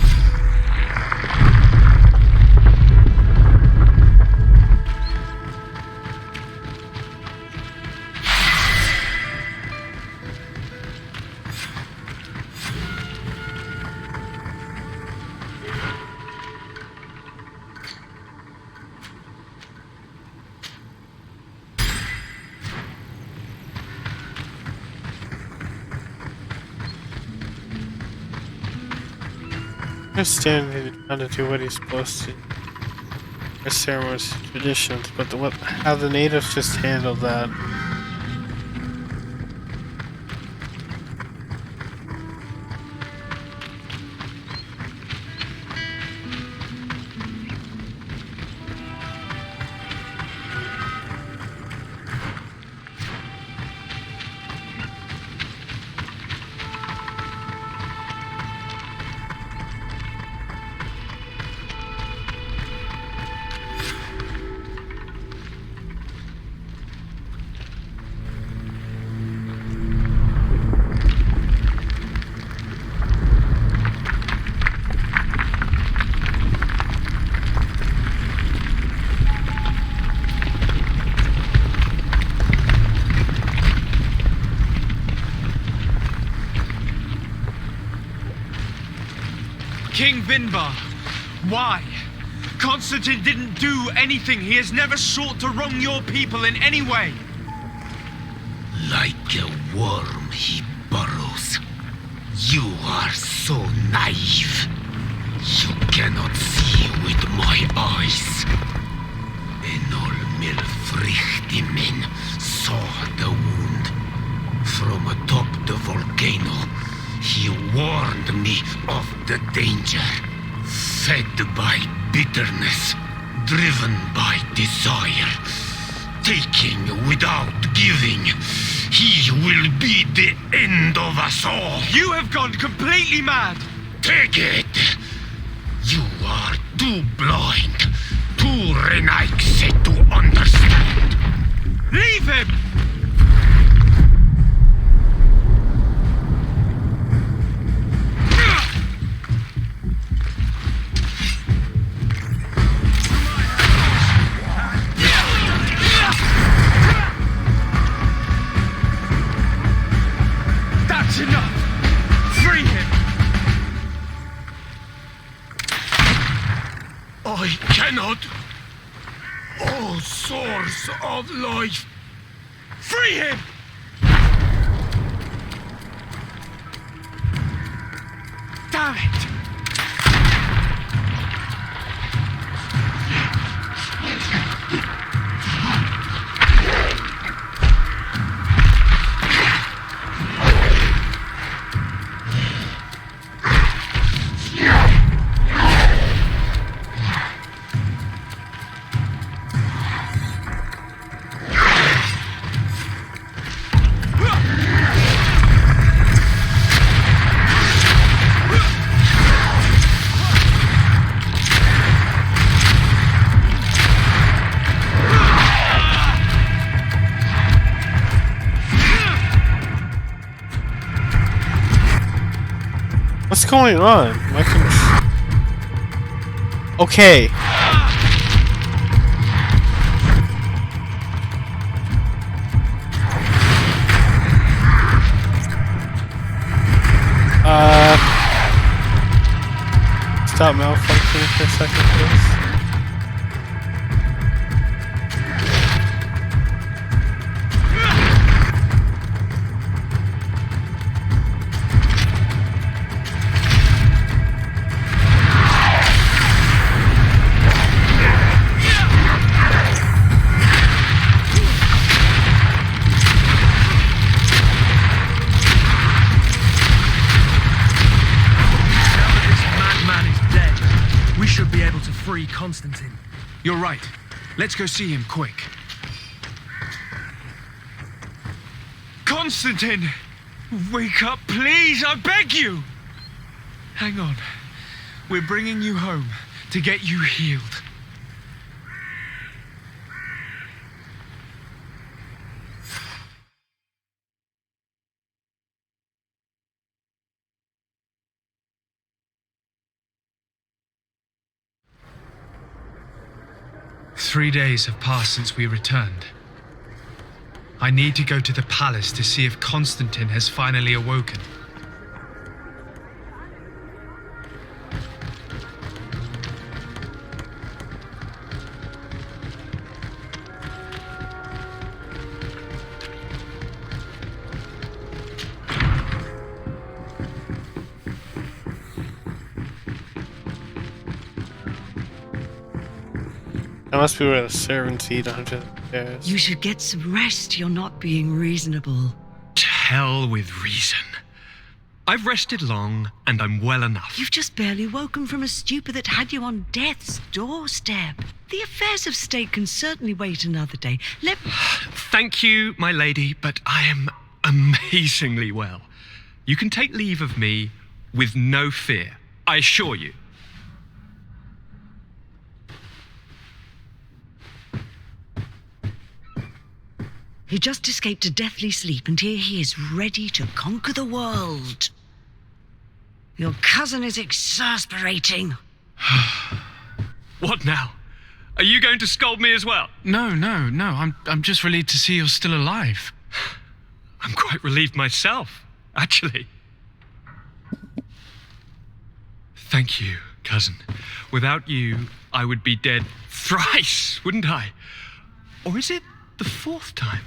understand trying to do what he's supposed to. Their ceremonies, traditions, but how the natives just handle that. King Vinbar, why? Constantine didn't do anything. He has never sought to wrong your people in any way. Like a worm he burrows. You are so naive. You cannot see with my eyes. Enol Milfrichtimin saw the wound. From atop the volcano, he warned me of the danger. Fed by bitterness, driven by desire, taking without giving, he will be the end of us all. You have gone completely mad. Take it. You are too blind, too renaixe to understand. Leave him! That's enough! Free him! I cannot. Oh, source of life. Free him! Damn it! What's going on? Okay. Stop malfunctioning for a second, please. Constantine. You're right. Let's go see him quick. Constantine! Wake up, please! I beg you! Hang on. We're bringing you home to get you healed. "3 days have passed since we returned. I need to go to the palace to see if Constantine has finally awoken. must be where the servants eat under the stairs. You should get some rest. You're not being reasonable. To hell with reason. I've rested long, and I'm well enough. You've just barely woken from a stupor that had you on death's doorstep. The affairs of state can certainly wait another day. Thank you, my lady, but I am amazingly well. You can take leave of me with no fear, I assure you. He just escaped a deathly sleep, and here he is, ready to conquer the world. Your cousin is exasperating. What now? Are you going to scold me as well? No. I'm just relieved to see you're still alive. I'm quite relieved myself, actually. Thank you, cousin. Without you, I would be dead thrice, wouldn't I? Or is it the fourth time?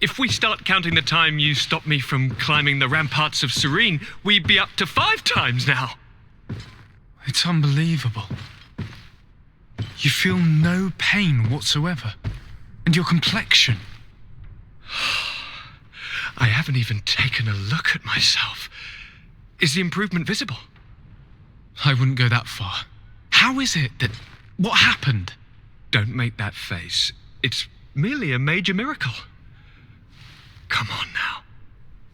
If we start counting the time you stopped me from climbing the ramparts of Serene, we'd be up to 5 times now. It's unbelievable. You feel no pain whatsoever. And your complexion. I haven't even taken a look at myself. Is the improvement visible? I wouldn't go that far. How is it that... What happened? Don't make that face. It's merely a major miracle. Come on now.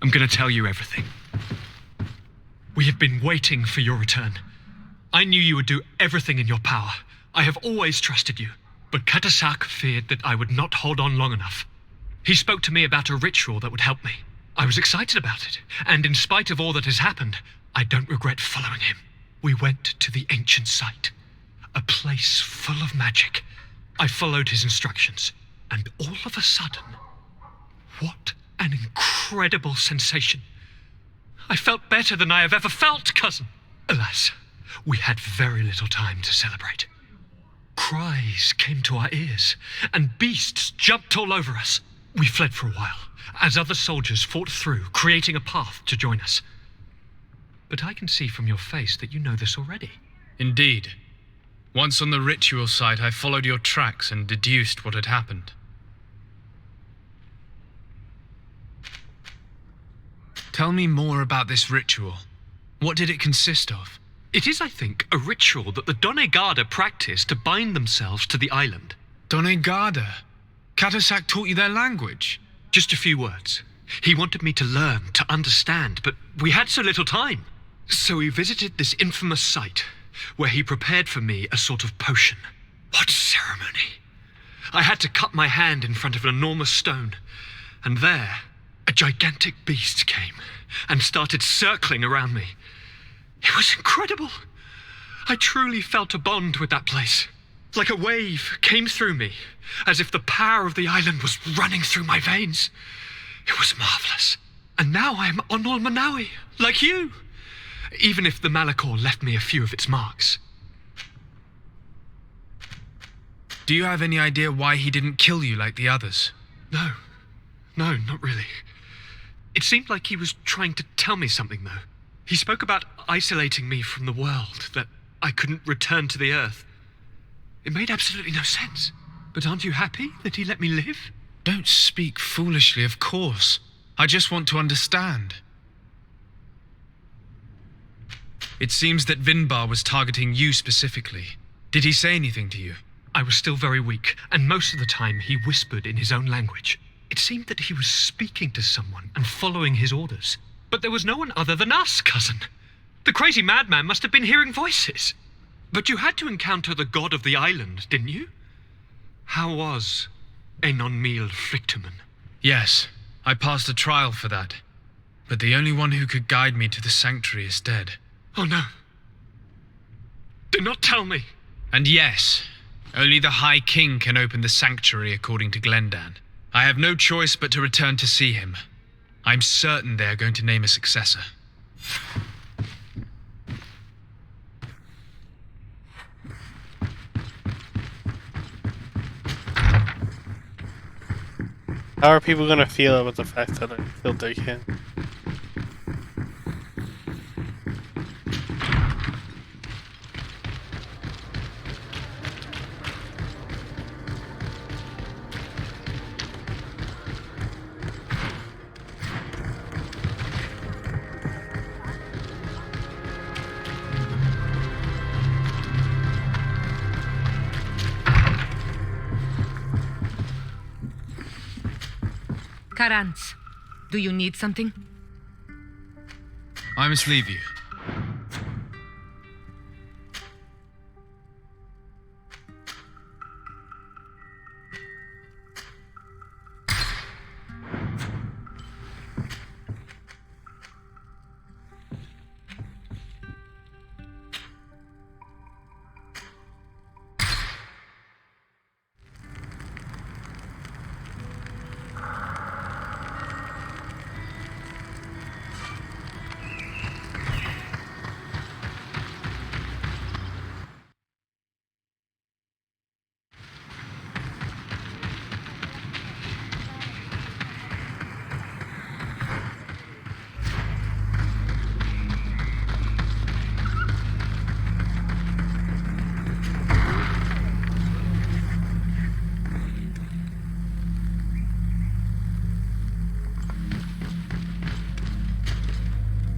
I'm going to tell you everything. We have been waiting for your return. I knew you would do everything in your power. I have always trusted you. But Katasak feared that I would not hold on long enough. He spoke to me about a ritual that would help me. I was excited about it, and in spite of all that has happened, I don't regret following him. We went to the ancient site, a place full of magic. I followed his instructions, and all of a sudden, what an incredible sensation. I felt better than I have ever felt, cousin. Alas, we had very little time to celebrate. Cries came to our ears, and beasts jumped all over us. We fled for a while, as other soldiers fought through, creating a path to join us. But I can see from your face that you know this already. Indeed. Once on the ritual site, I followed your tracks and deduced what had happened. Tell me more about this ritual. What did it consist of? It is, I think, a ritual that the Donegada practice to bind themselves to the island. Donegada? Katasak taught you their language? Just a few words. He wanted me to learn, to understand, but we had so little time. So we visited this infamous site, where he prepared for me a sort of potion. What ceremony! I had to cut my hand in front of an enormous stone, and there, a gigantic beast came and started circling around me. It was incredible. I truly felt a bond with that place. Like a wave came through me, as if the power of the island was running through my veins. It was marvelous. And now I am Onol Manawi, like you. Even if the Malachor left me a few of its marks. Do you have any idea why he didn't kill you like the others? No, not really. It seemed like he was trying to tell me something, though. He spoke about isolating me from the world, that I couldn't return to the earth. It made absolutely no sense. But aren't you happy that he let me live? Don't speak foolishly, of course. I just want to understand. It seems that Vinbar was targeting you specifically. Did he say anything to you? I was still very weak, and most of the time he whispered in his own language. It seemed that he was speaking to someone and following his orders. But there was no one other than us, cousin. The crazy madman must have been hearing voices. But you had to encounter the god of the island, didn't you? How was Enonmil Frictumen? Yes, I passed a trial for that. But the only one who could guide me to the sanctuary is dead. Oh no. Do not tell me. And yes, only the High King can open the sanctuary according to Glendan. I have no choice but to return to see him. I'm certain they are going to name a successor. How are people gonna feel about the fact that I killed their king? Karantz, do you need something? I must leave you.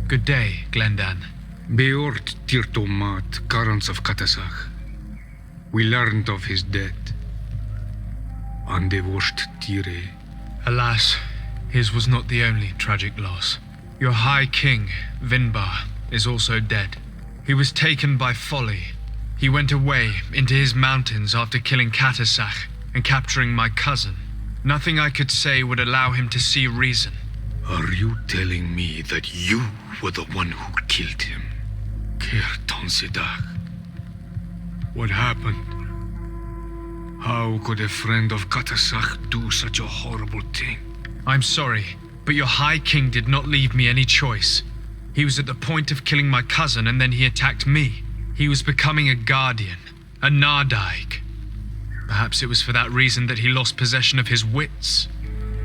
Good day, Glendan. Beort Tirtomat, Karants of Katasach. We learned of his death. Andevosht Tire. Alas, his was not the only tragic loss. Your High King, Vinbar, is also dead. He was taken by folly. He went away into his mountains after killing Katasach and capturing my cousin. Nothing I could say would allow him to see reason. Are you telling me that you were the one who killed him? Kertonsidag. What happened? How could a friend of Katasach do such a horrible thing? I'm sorry, but your High King did not leave me any choice. He was at the point of killing my cousin and then he attacked me. He was becoming a guardian, a Nardaig. Perhaps it was for that reason that he lost possession of his wits.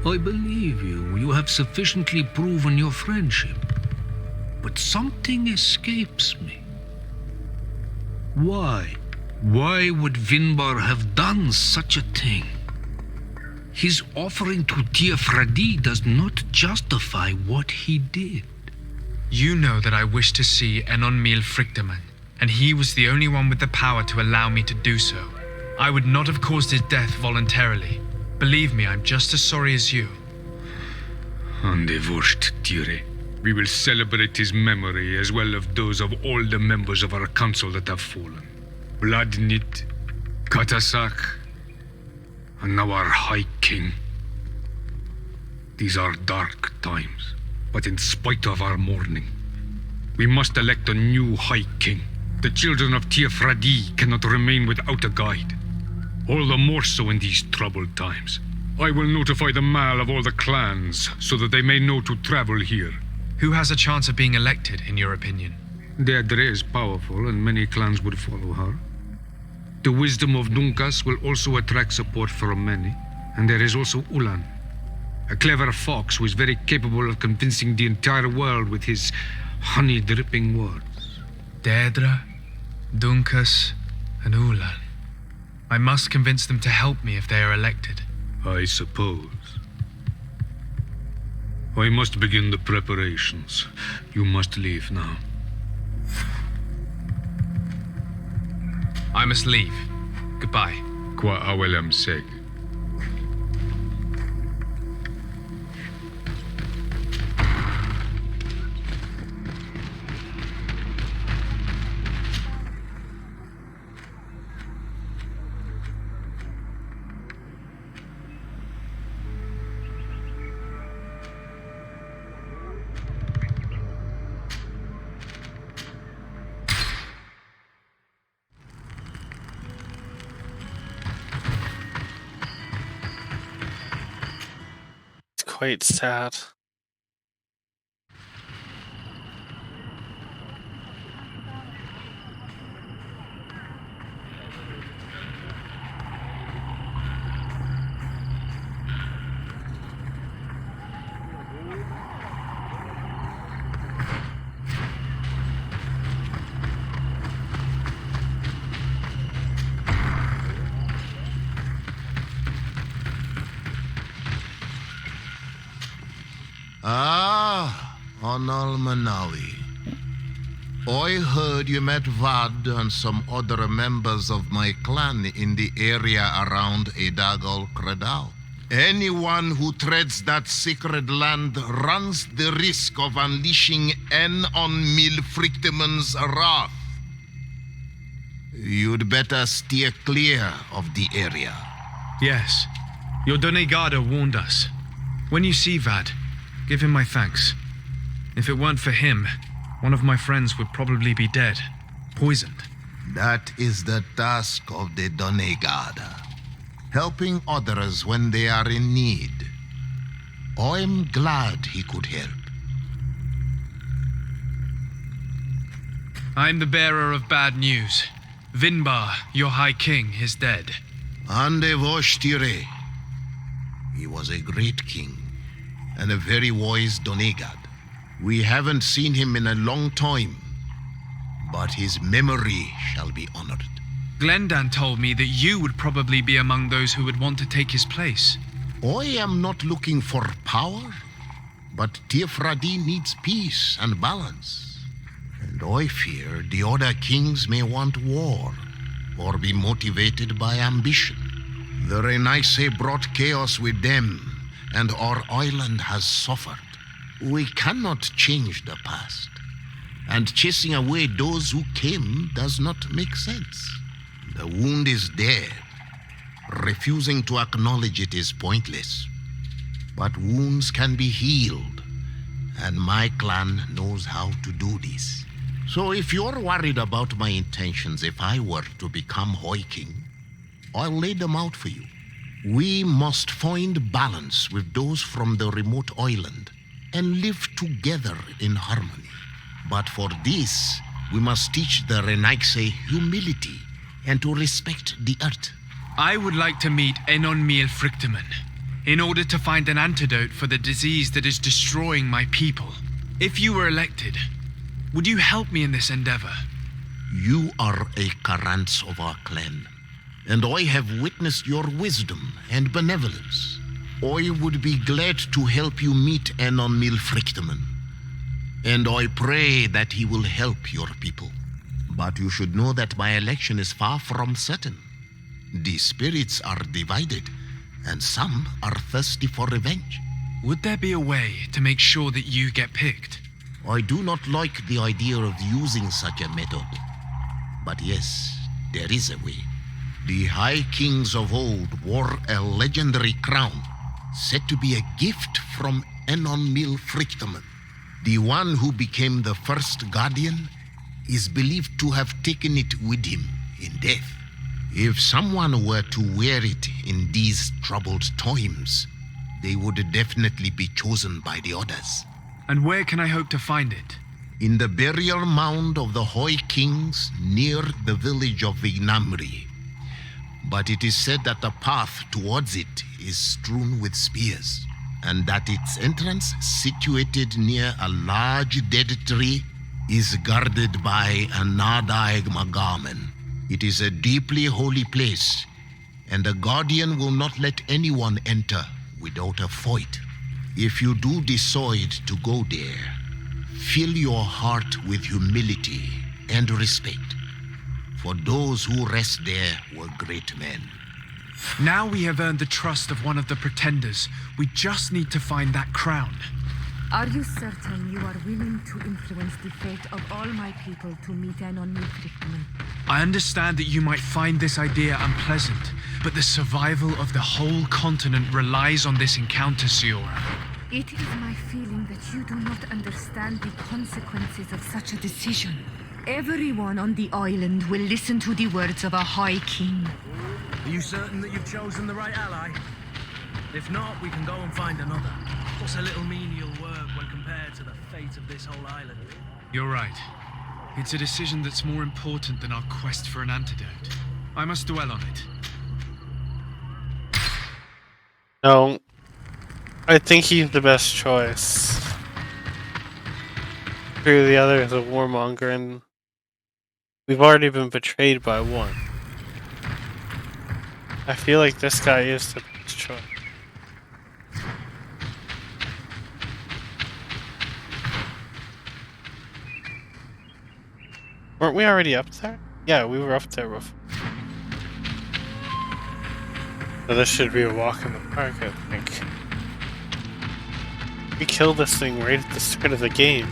I believe you. You have sufficiently proven your friendship. But something escapes me. Why? Why would Vinbar have done such a thing? His offering to Tiafradi does not justify what he did. You know that I wish to see Enonmil Frichtemann, and he was the only one with the power to allow me to do so. I would not have caused his death voluntarily. Believe me, I'm just as sorry as you. Andevosht Tire. We will celebrate his memory as well as those of all the members of our council that have fallen. Vladnit, Katasach, and now our High King. These are dark times, but in spite of our mourning, we must elect a new High King. The children of Tiafradi cannot remain without a guide. All the more so in these troubled times. I will notify the Mal of all the clans so that they may know to travel here. Who has a chance of being elected, in your opinion? Deirdre is powerful and many clans would follow her. The wisdom of Dunkas will also attract support from many. And there is also Ulan, a clever fox who is very capable of convincing the entire world with his honey-dripping words. Deirdre, Dunkas, and Ulan. I must convince them to help me if they are elected. I suppose. I must begin the preparations. You must leave now. I must leave. Goodbye. Qua awelem seg. Quite sad. Ah, Onal Manawi. I heard you met Vad and some other members of my clan in the area around Edagol Credal. Anyone who treads that sacred land runs the risk of unleashing En on Mil Frichteman's wrath. You'd better steer clear of the area. Yes. Your Donegada warned us. When you see Vad, give him my thanks. If it weren't for him, one of my friends would probably be dead. Poisoned. That is the task of the Donegada. Helping others when they are in need. I'm glad he could help. I'm the bearer of bad news. Vinbar, your High King, is dead. Ande Voshtire. He was a great king, and a very wise Donegad. We haven't seen him in a long time, but his memory shall be honored. Glendan told me that you would probably be among those who would want to take his place. I am not looking for power, but Tiefradi needs peace and balance. And I fear the other kings may want war, or be motivated by ambition. The Renaise brought chaos with them, and our island has suffered. We cannot change the past, and chasing away those who came does not make sense. The wound is there. Refusing to acknowledge it is pointless. But wounds can be healed, and my clan knows how to do this. So if you're worried about my intentions if I were to become High King, I'll lay them out for you. We must find balance with those from the remote island and live together in harmony. But for this, we must teach the Renaise humility and to respect the earth. I would like to meet Enon Miel Frichteman in order to find an antidote for the disease that is destroying my people. If you were elected, would you help me in this endeavor? You are a Karants of our clan, and I have witnessed your wisdom and benevolence. I would be glad to help you meet Enon Miel Frichteman, and I pray that he will help your people. But you should know that my election is far from certain. The spirits are divided, and some are thirsty for revenge. Would there be a way to make sure that you get picked? I do not like the idea of using such a method. But yes, there is a way. The High Kings of old wore a legendary crown, said to be a gift from Enon Miel Frichteman. The one who became the first guardian is believed to have taken it with him in death. If someone were to wear it in these troubled times, they would definitely be chosen by the others. And where can I hope to find it? In the burial mound of the High Kings near the village of Vignamri. But it is said that the path towards it is strewn with spears, and that its entrance, situated near a large dead tree, is guarded by a Nadaig Magamen. It is a deeply holy place, and a guardian will not let anyone enter without a fight. If you do decide to go there, fill your heart with humility and respect, for those who rest there were great men. Now we have earned the trust of one of the pretenders. We just need to find that crown. Are you certain you are willing to influence the fate of all my people to meet Enon Miel Frichteman? I understand that you might find this idea unpleasant, but the survival of the whole continent relies on this encounter, Siora. It is my feeling that you do not understand the consequences of such a decision. Everyone on the island will listen to the words of a High King. Are you certain that you've chosen the right ally? If not, we can go and find another. What's a little menial work when compared to the fate of this whole island? You're right. It's a decision that's more important than our quest for an antidote. I must dwell on it. No. I think he's the best choice. The other is a warmonger, and we've already been betrayed by one. I feel like this guy is the best choice. Weren't we already up there? Yeah, we were up there before. So this should be a walk in the park, I think. We killed this thing right at the start of the game.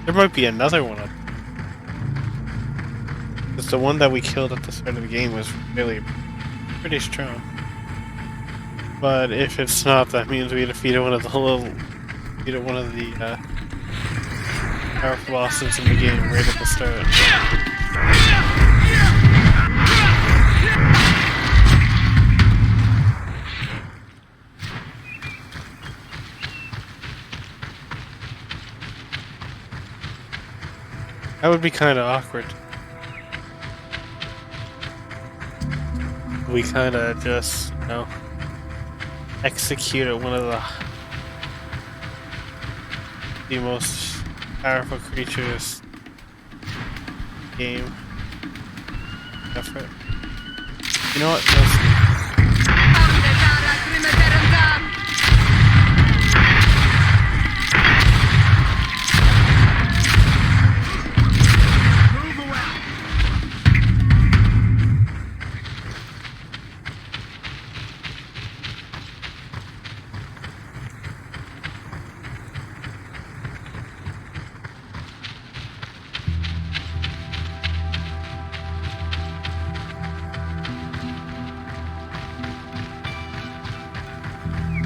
There might be another one. Because the one that we killed at the start of the game was really pretty strong. But if it's not, that means we defeated one of the powerful bosses in the game right at the start. That would be kind of awkward. We kind of just, executed one of the most powerful creatures in the game. Effort. You know what?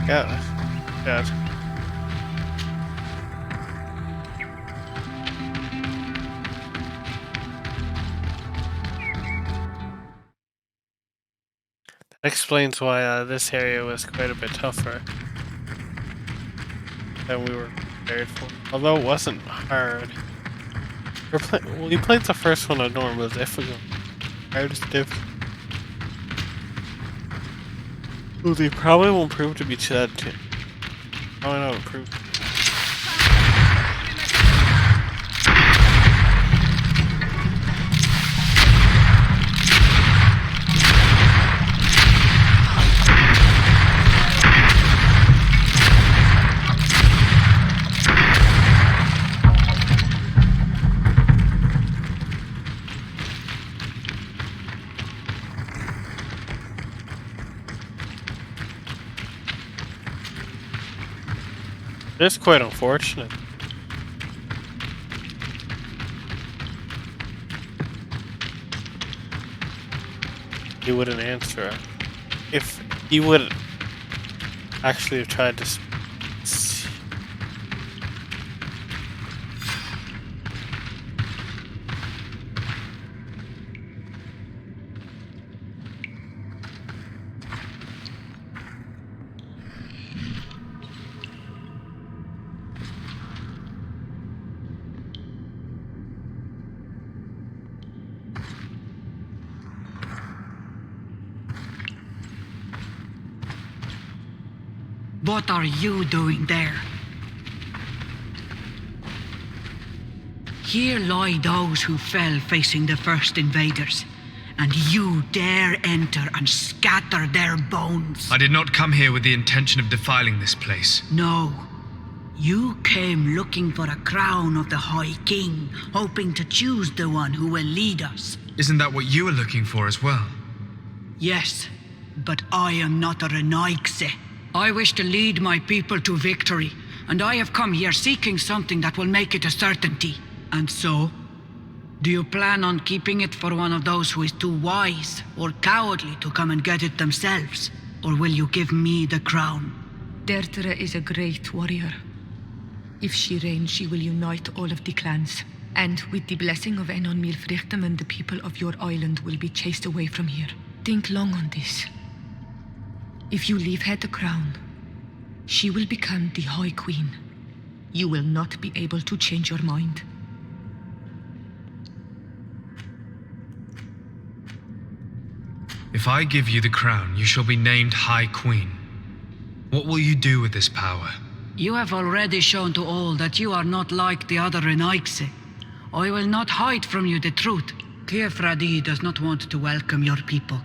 Yeah. That explains why this area was quite a bit tougher than we were prepared for. Although it wasn't hard. We played the first one on normal difficult. Hardest difficult. They probably won't prove to be Chad. Probably not prove. It's quite unfortunate. He wouldn't answer. If he would actually have tried to What are you doing there? Here lie those who fell facing the first invaders, and you dare enter and scatter their bones. I did not come here with the intention of defiling this place. No. You came looking for a crown of the High King, hoping to choose the one who will lead us. Isn't that what you were looking for as well? Yes, but I am not a Renaigse. I wish to lead my people to victory, and I have come here seeking something that will make it a certainty. And so, do you plan on keeping it for one of those who is too wise or cowardly to come and get it themselves? Or will you give me the crown? Dertere is a great warrior. If she reigns, she will unite all of the clans. And with the blessing of Enon Milfrichtem, the people of your island will be chased away from here. Think long on this. If you leave her the crown, she will become the High Queen. You will not be able to change your mind. If I give you the crown, you shall be named High Queen. What will you do with this power? You have already shown to all that you are not like the other Renaigse. I will not hide from you the truth. Teofradi does not want to welcome your people.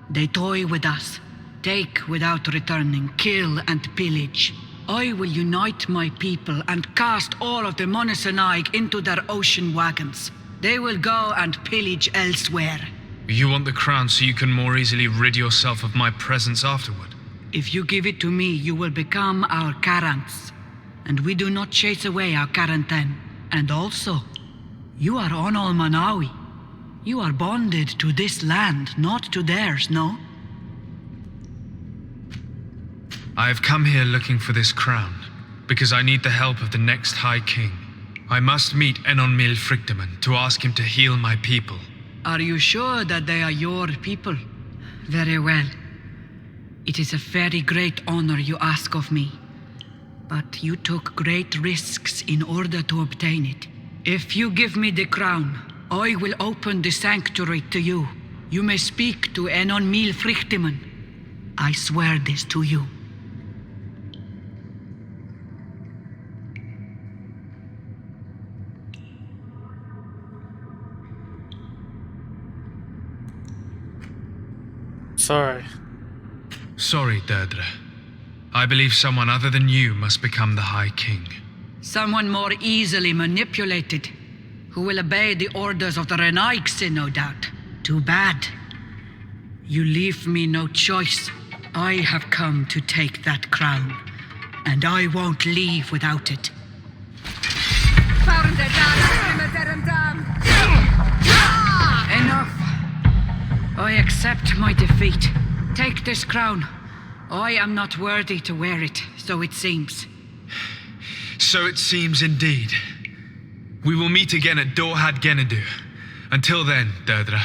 They toy with us. Take without returning, kill and pillage. I will unite my people and cast all of the Monesenaig into their ocean wagons. They will go and pillage elsewhere. You want the crown so you can more easily rid yourself of my presence afterward? If you give it to me, you will become our Karants. And we do not chase away our Karanten. And also, you are on Manawi. You are bonded to this land, not to theirs, no? I have come here looking for this crown, because I need the help of the next High King. I must meet Enonmil Frichteman to ask him to heal my people. Are you sure that they are your people? Very well. It is a very great honor you ask of me. But you took great risks in order to obtain it. If you give me the crown, I will open the sanctuary to you. You may speak to Enonmil Frichteman. I swear this to you. Sorry, Deirdre. I believe someone other than you must become the High King. Someone more easily manipulated, who will obey the orders of the Renaigse, no doubt. Too bad. You leave me no choice. I have come to take that crown, and I won't leave without it. Enough! I accept my defeat. Take this crown. I am not worthy to wear it, so it seems. So it seems indeed. We will meet again at Dorhad Genadu. Until then, Deirdre.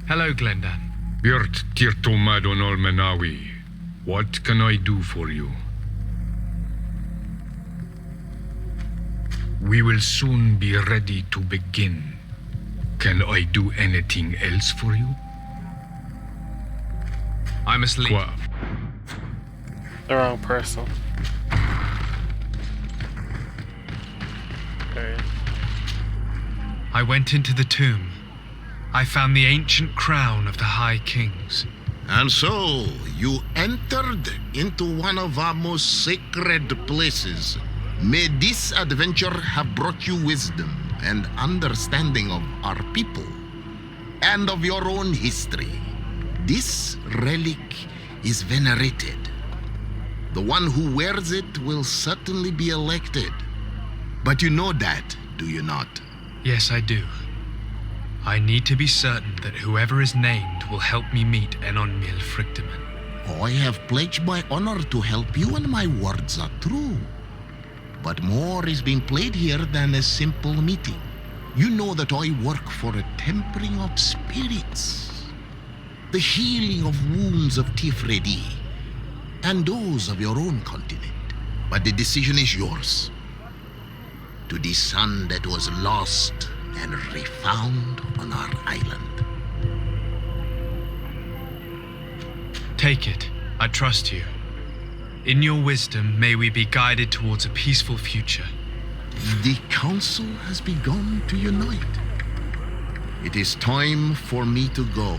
Hello, Glendan. Birt Tirtomadon Olmenawi. What can I do for you? We will soon be ready to begin. Can I do anything else for you? I'm asleep. The wrong person. Okay. I went into the tomb. I found the ancient crown of the High Kings. And so, you entered into one of our most sacred places. May this adventure have brought you wisdom and understanding of our people and of your own history. This relic is venerated. The one who wears it will certainly be elected. But you know that, do you not? Yes, I do. I need to be certain that whoever is named will help me meet Enon Mil Frictiman. I have pledged my honor to help you, and my words are true. But more is being played here than a simple meeting. You know that I work for a tempering of spirits, the healing of wounds of Tifredi, and those of your own continent. But the decision is yours. To the son that was lost and refound on our island. Take it. I trust you. In your wisdom, may we be guided towards a peaceful future. The council has begun to unite. It is time for me to go.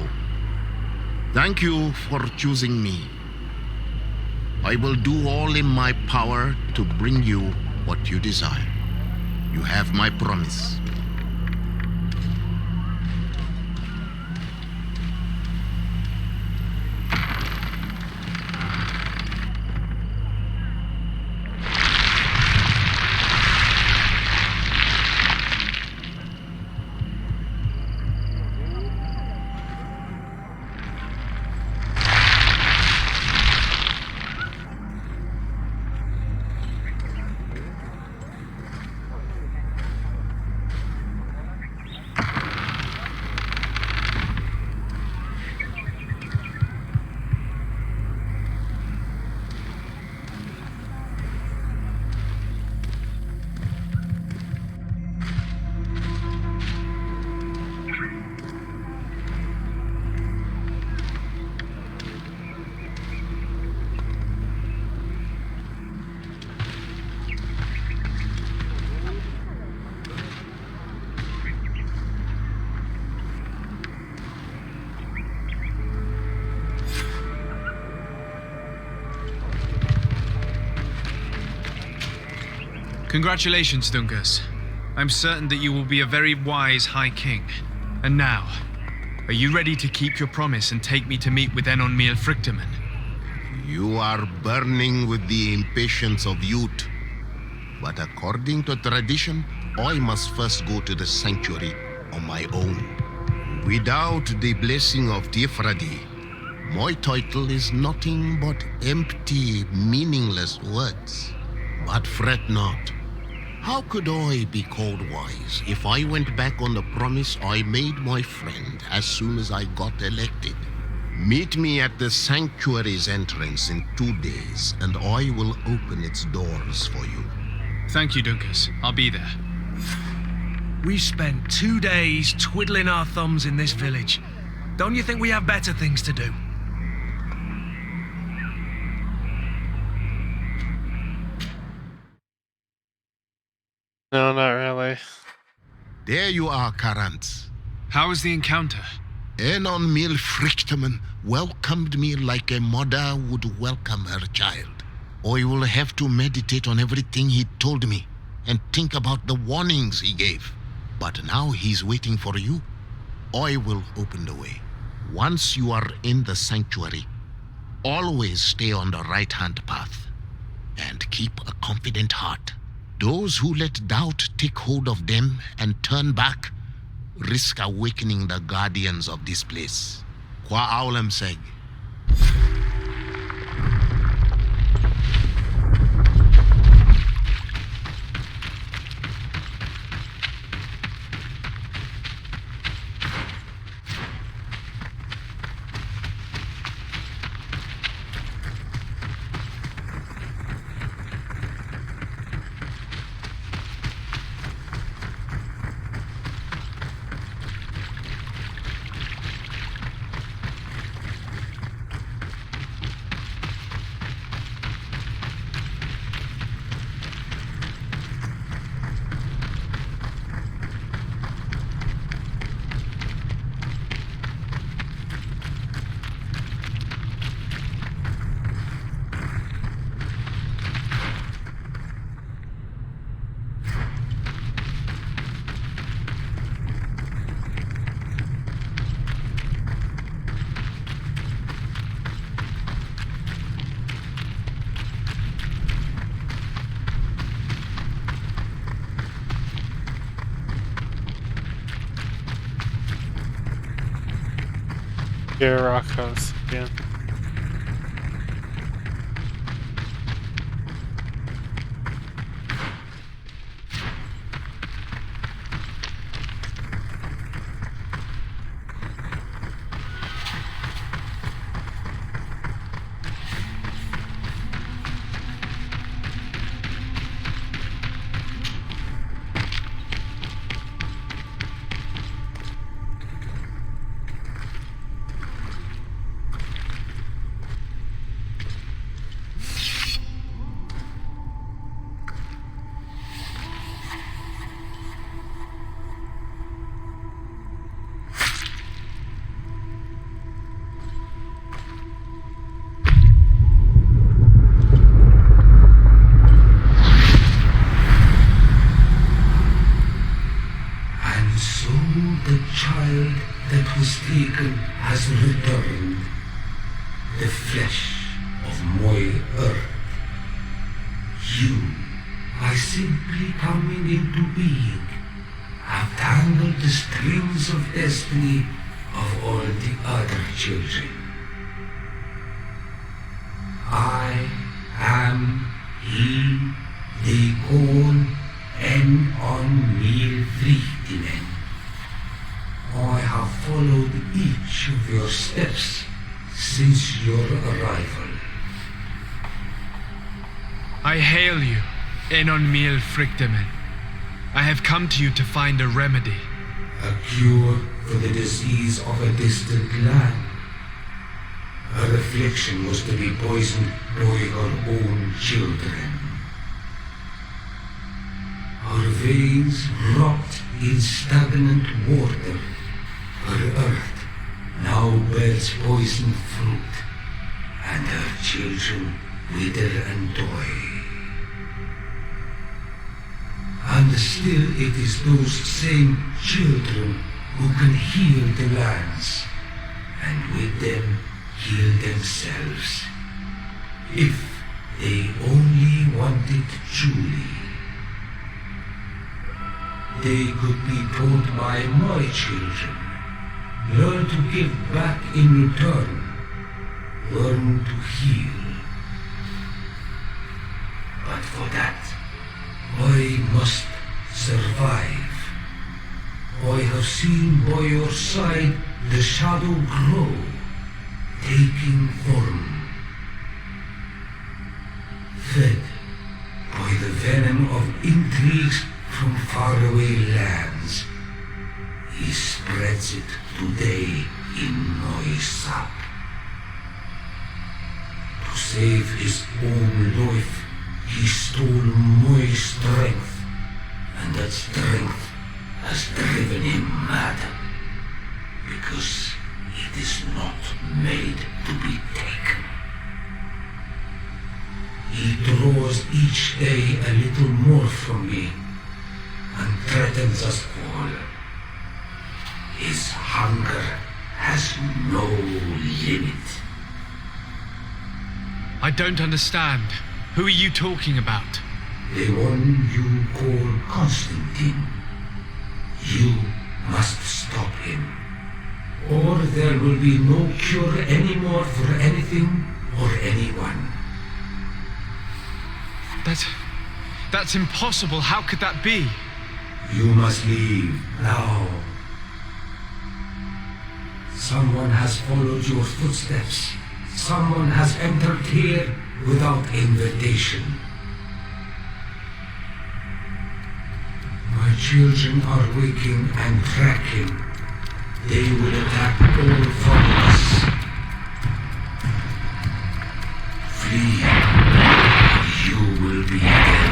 Thank you for choosing me. I will do all in my power to bring you what you desire. You have my promise. Congratulations, Dungas. I'm certain that you will be a very wise High King. And now, are you ready to keep your promise and take me to meet with Enon Mil Frictiman? You are burning with the impatience of youth. But according to tradition, I must first go to the sanctuary on my own. Without the blessing of Tifradi, my title is nothing but empty, meaningless words. But fret not. How could I be called wise if I went back on the promise I made my friend as soon as I got elected? Meet me at the sanctuary's entrance in 2 days, and I will open its doors for you. Thank you, Dungas. I'll be there. We spent 2 days twiddling our thumbs in this village. Don't you think we have better things to do? No, not really. There you are, Karant. How was the encounter? Enon Mil Frictiman welcomed me like a mother would welcome her child. I will have to meditate on everything he told me and think about the warnings he gave. But now he's waiting for you. I will open the way. Once you are in the sanctuary, always stay on the right-hand path and keep a confident heart. Those who let doubt take hold of them and turn back risk awakening the guardians of this place. Qua aulem seg. Here, rock house again. And so the child that was taken has returned, the flesh of my earth. You, by simply coming into being, have tangled the strings of destiny of all the other children. I am he, de kon en on mir vrienden. I have followed each of your steps since your arrival. I hail you, Enon Miel Frichtemen. I have come to you to find a remedy. A cure for the disease of a distant land. Her affliction was to be poisoned by her own children. Her veins rot in stagnant water. Her earth now bears poisoned fruit, and her children wither and die. And still it is those same children who can heal the lands, and with them heal themselves, if they only wanted truly. They could be taught by my children, learn to give back in return, learn to heal. But for that, I must survive. I have seen by your side the shadow grow, taking form. Fed by the venom of intrigues from faraway lands, he spreads it today in my sap. To save his own life, he stole my strength, and that strength has driven him mad, because it is not made to be taken. He draws each day a little more from me, and threatens us all. His hunger has no limit. I don't understand. Who are you talking about? The one you call Constantine. You must stop him, or there will be no cure anymore for anything or anyone. That's impossible. How could that be? You must leave now. Someone has followed your footsteps. Someone has entered here without invitation. My children are waking and tracking. They will attack all from us. Flee. You will be dead.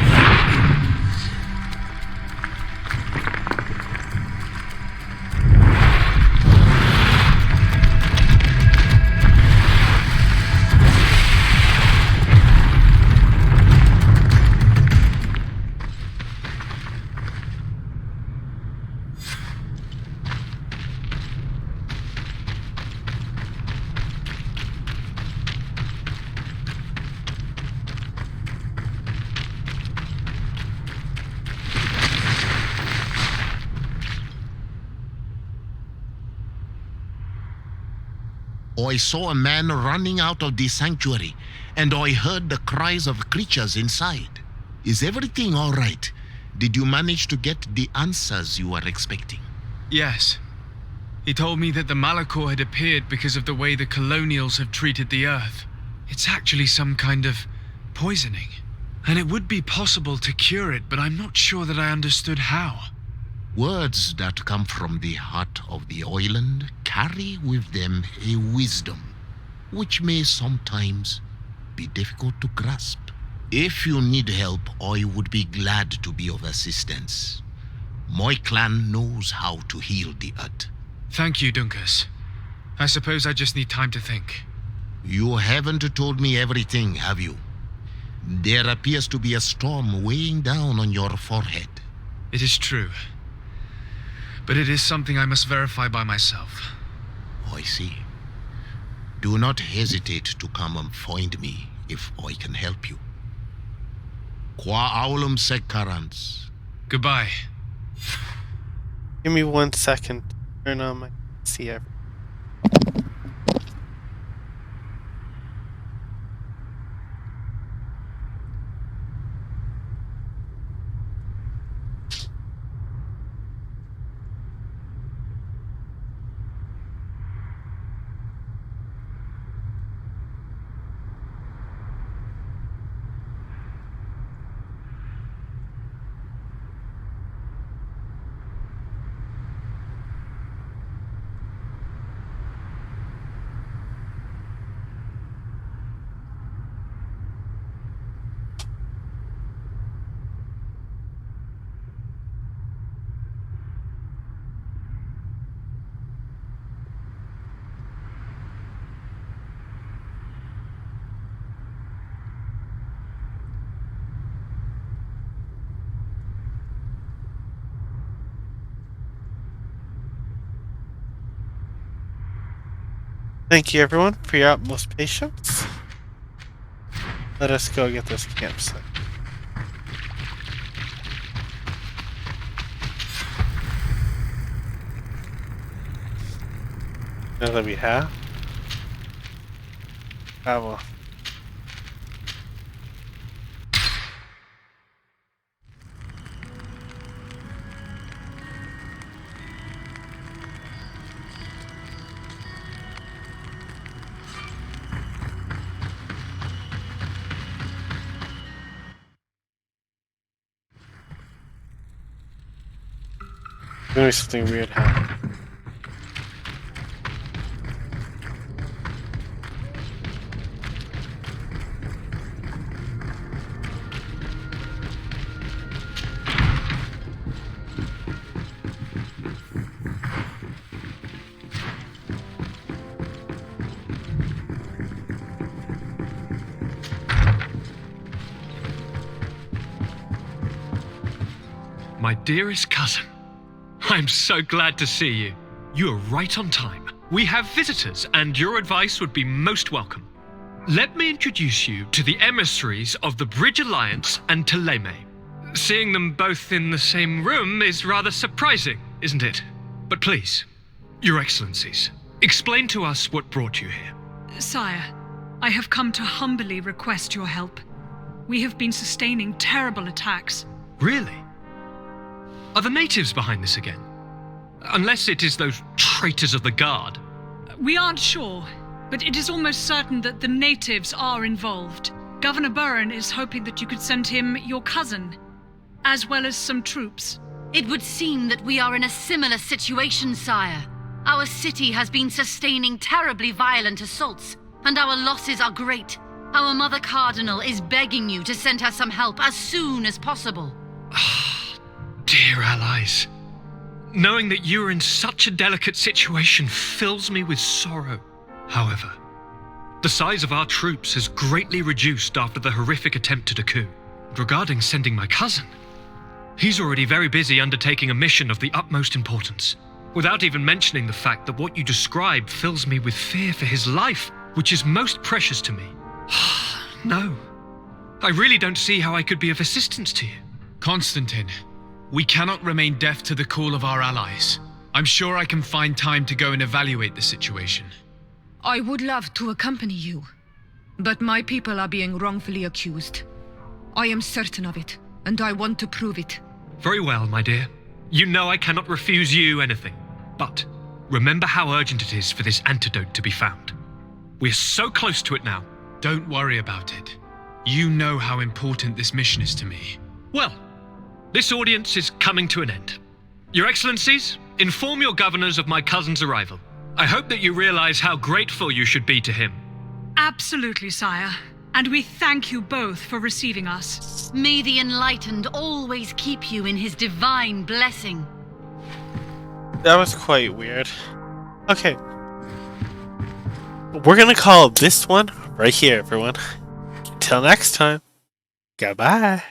I saw a man running out of the sanctuary, and I heard the cries of creatures inside. Is everything all right? Did you manage to get the answers you were expecting? Yes. He told me that the Malachor had appeared because of the way the colonials have treated the Earth. It's actually some kind of poisoning. And it would be possible to cure it, but I'm not sure that I understood how. Words that come from the heart of the island carry with them a wisdom, which may sometimes be difficult to grasp. If you need help, I would be glad to be of assistance. My clan knows how to heal the Earth. Thank you, Dunkus. I suppose I just need time to think. You haven't told me everything, have you? There appears to be a storm weighing down on your forehead. It is true. But it is something I must verify by myself. I see. Do not hesitate to come and find me if I can help you. Qua aulum secarans. Goodbye. Give me 1 second. Turn on my CF. Thank you everyone for your utmost patience. Let us go get this campsite. Now that we have travel. Maybe something weird happened. My dearest cousin, I'm so glad to see you. You are right on time. We have visitors, and your advice would be most welcome. Let me introduce you to the emissaries of the Bridge Alliance and Teleme. Seeing them both in the same room is rather surprising, isn't it? But please, Your Excellencies, explain to us what brought you here. Sire, I have come to humbly request your help. We have been sustaining terrible attacks. Really? Are the natives behind this again? Unless it is those traitors of the Guard. We aren't sure, but it is almost certain that the natives are involved. Governor Burren is hoping that you could send him your cousin, as well as some troops. It would seem that we are in a similar situation, sire. Our city has been sustaining terribly violent assaults, and our losses are great. Our Mother Cardinal is begging you to send her some help as soon as possible. Dear allies, knowing that you are in such a delicate situation fills me with sorrow. However, the size of our troops has greatly reduced after the horrific attempt at a coup. Regarding sending my cousin, he's already very busy undertaking a mission of the utmost importance, without even mentioning the fact that what you describe fills me with fear for his life, which is most precious to me. No, I really don't see how I could be of assistance to you. Constantine, we cannot remain deaf to the call of our allies. I'm sure I can find time to go and evaluate the situation. I would love to accompany you, but my people are being wrongfully accused. I am certain of it, and I want to prove it. Very well, my dear. You know I cannot refuse you anything. But remember how urgent it is for this antidote to be found. We are so close to it now. Don't worry about it. You know how important this mission is to me. Well, this audience is coming to an end. Your Excellencies, inform your governors of my cousin's arrival. I hope that you realize how grateful you should be to him. Absolutely, sire. And we thank you both for receiving us. May the Enlightened always keep you in his divine blessing. That was quite weird. Okay. We're gonna call this one right here, everyone. Until next time, goodbye.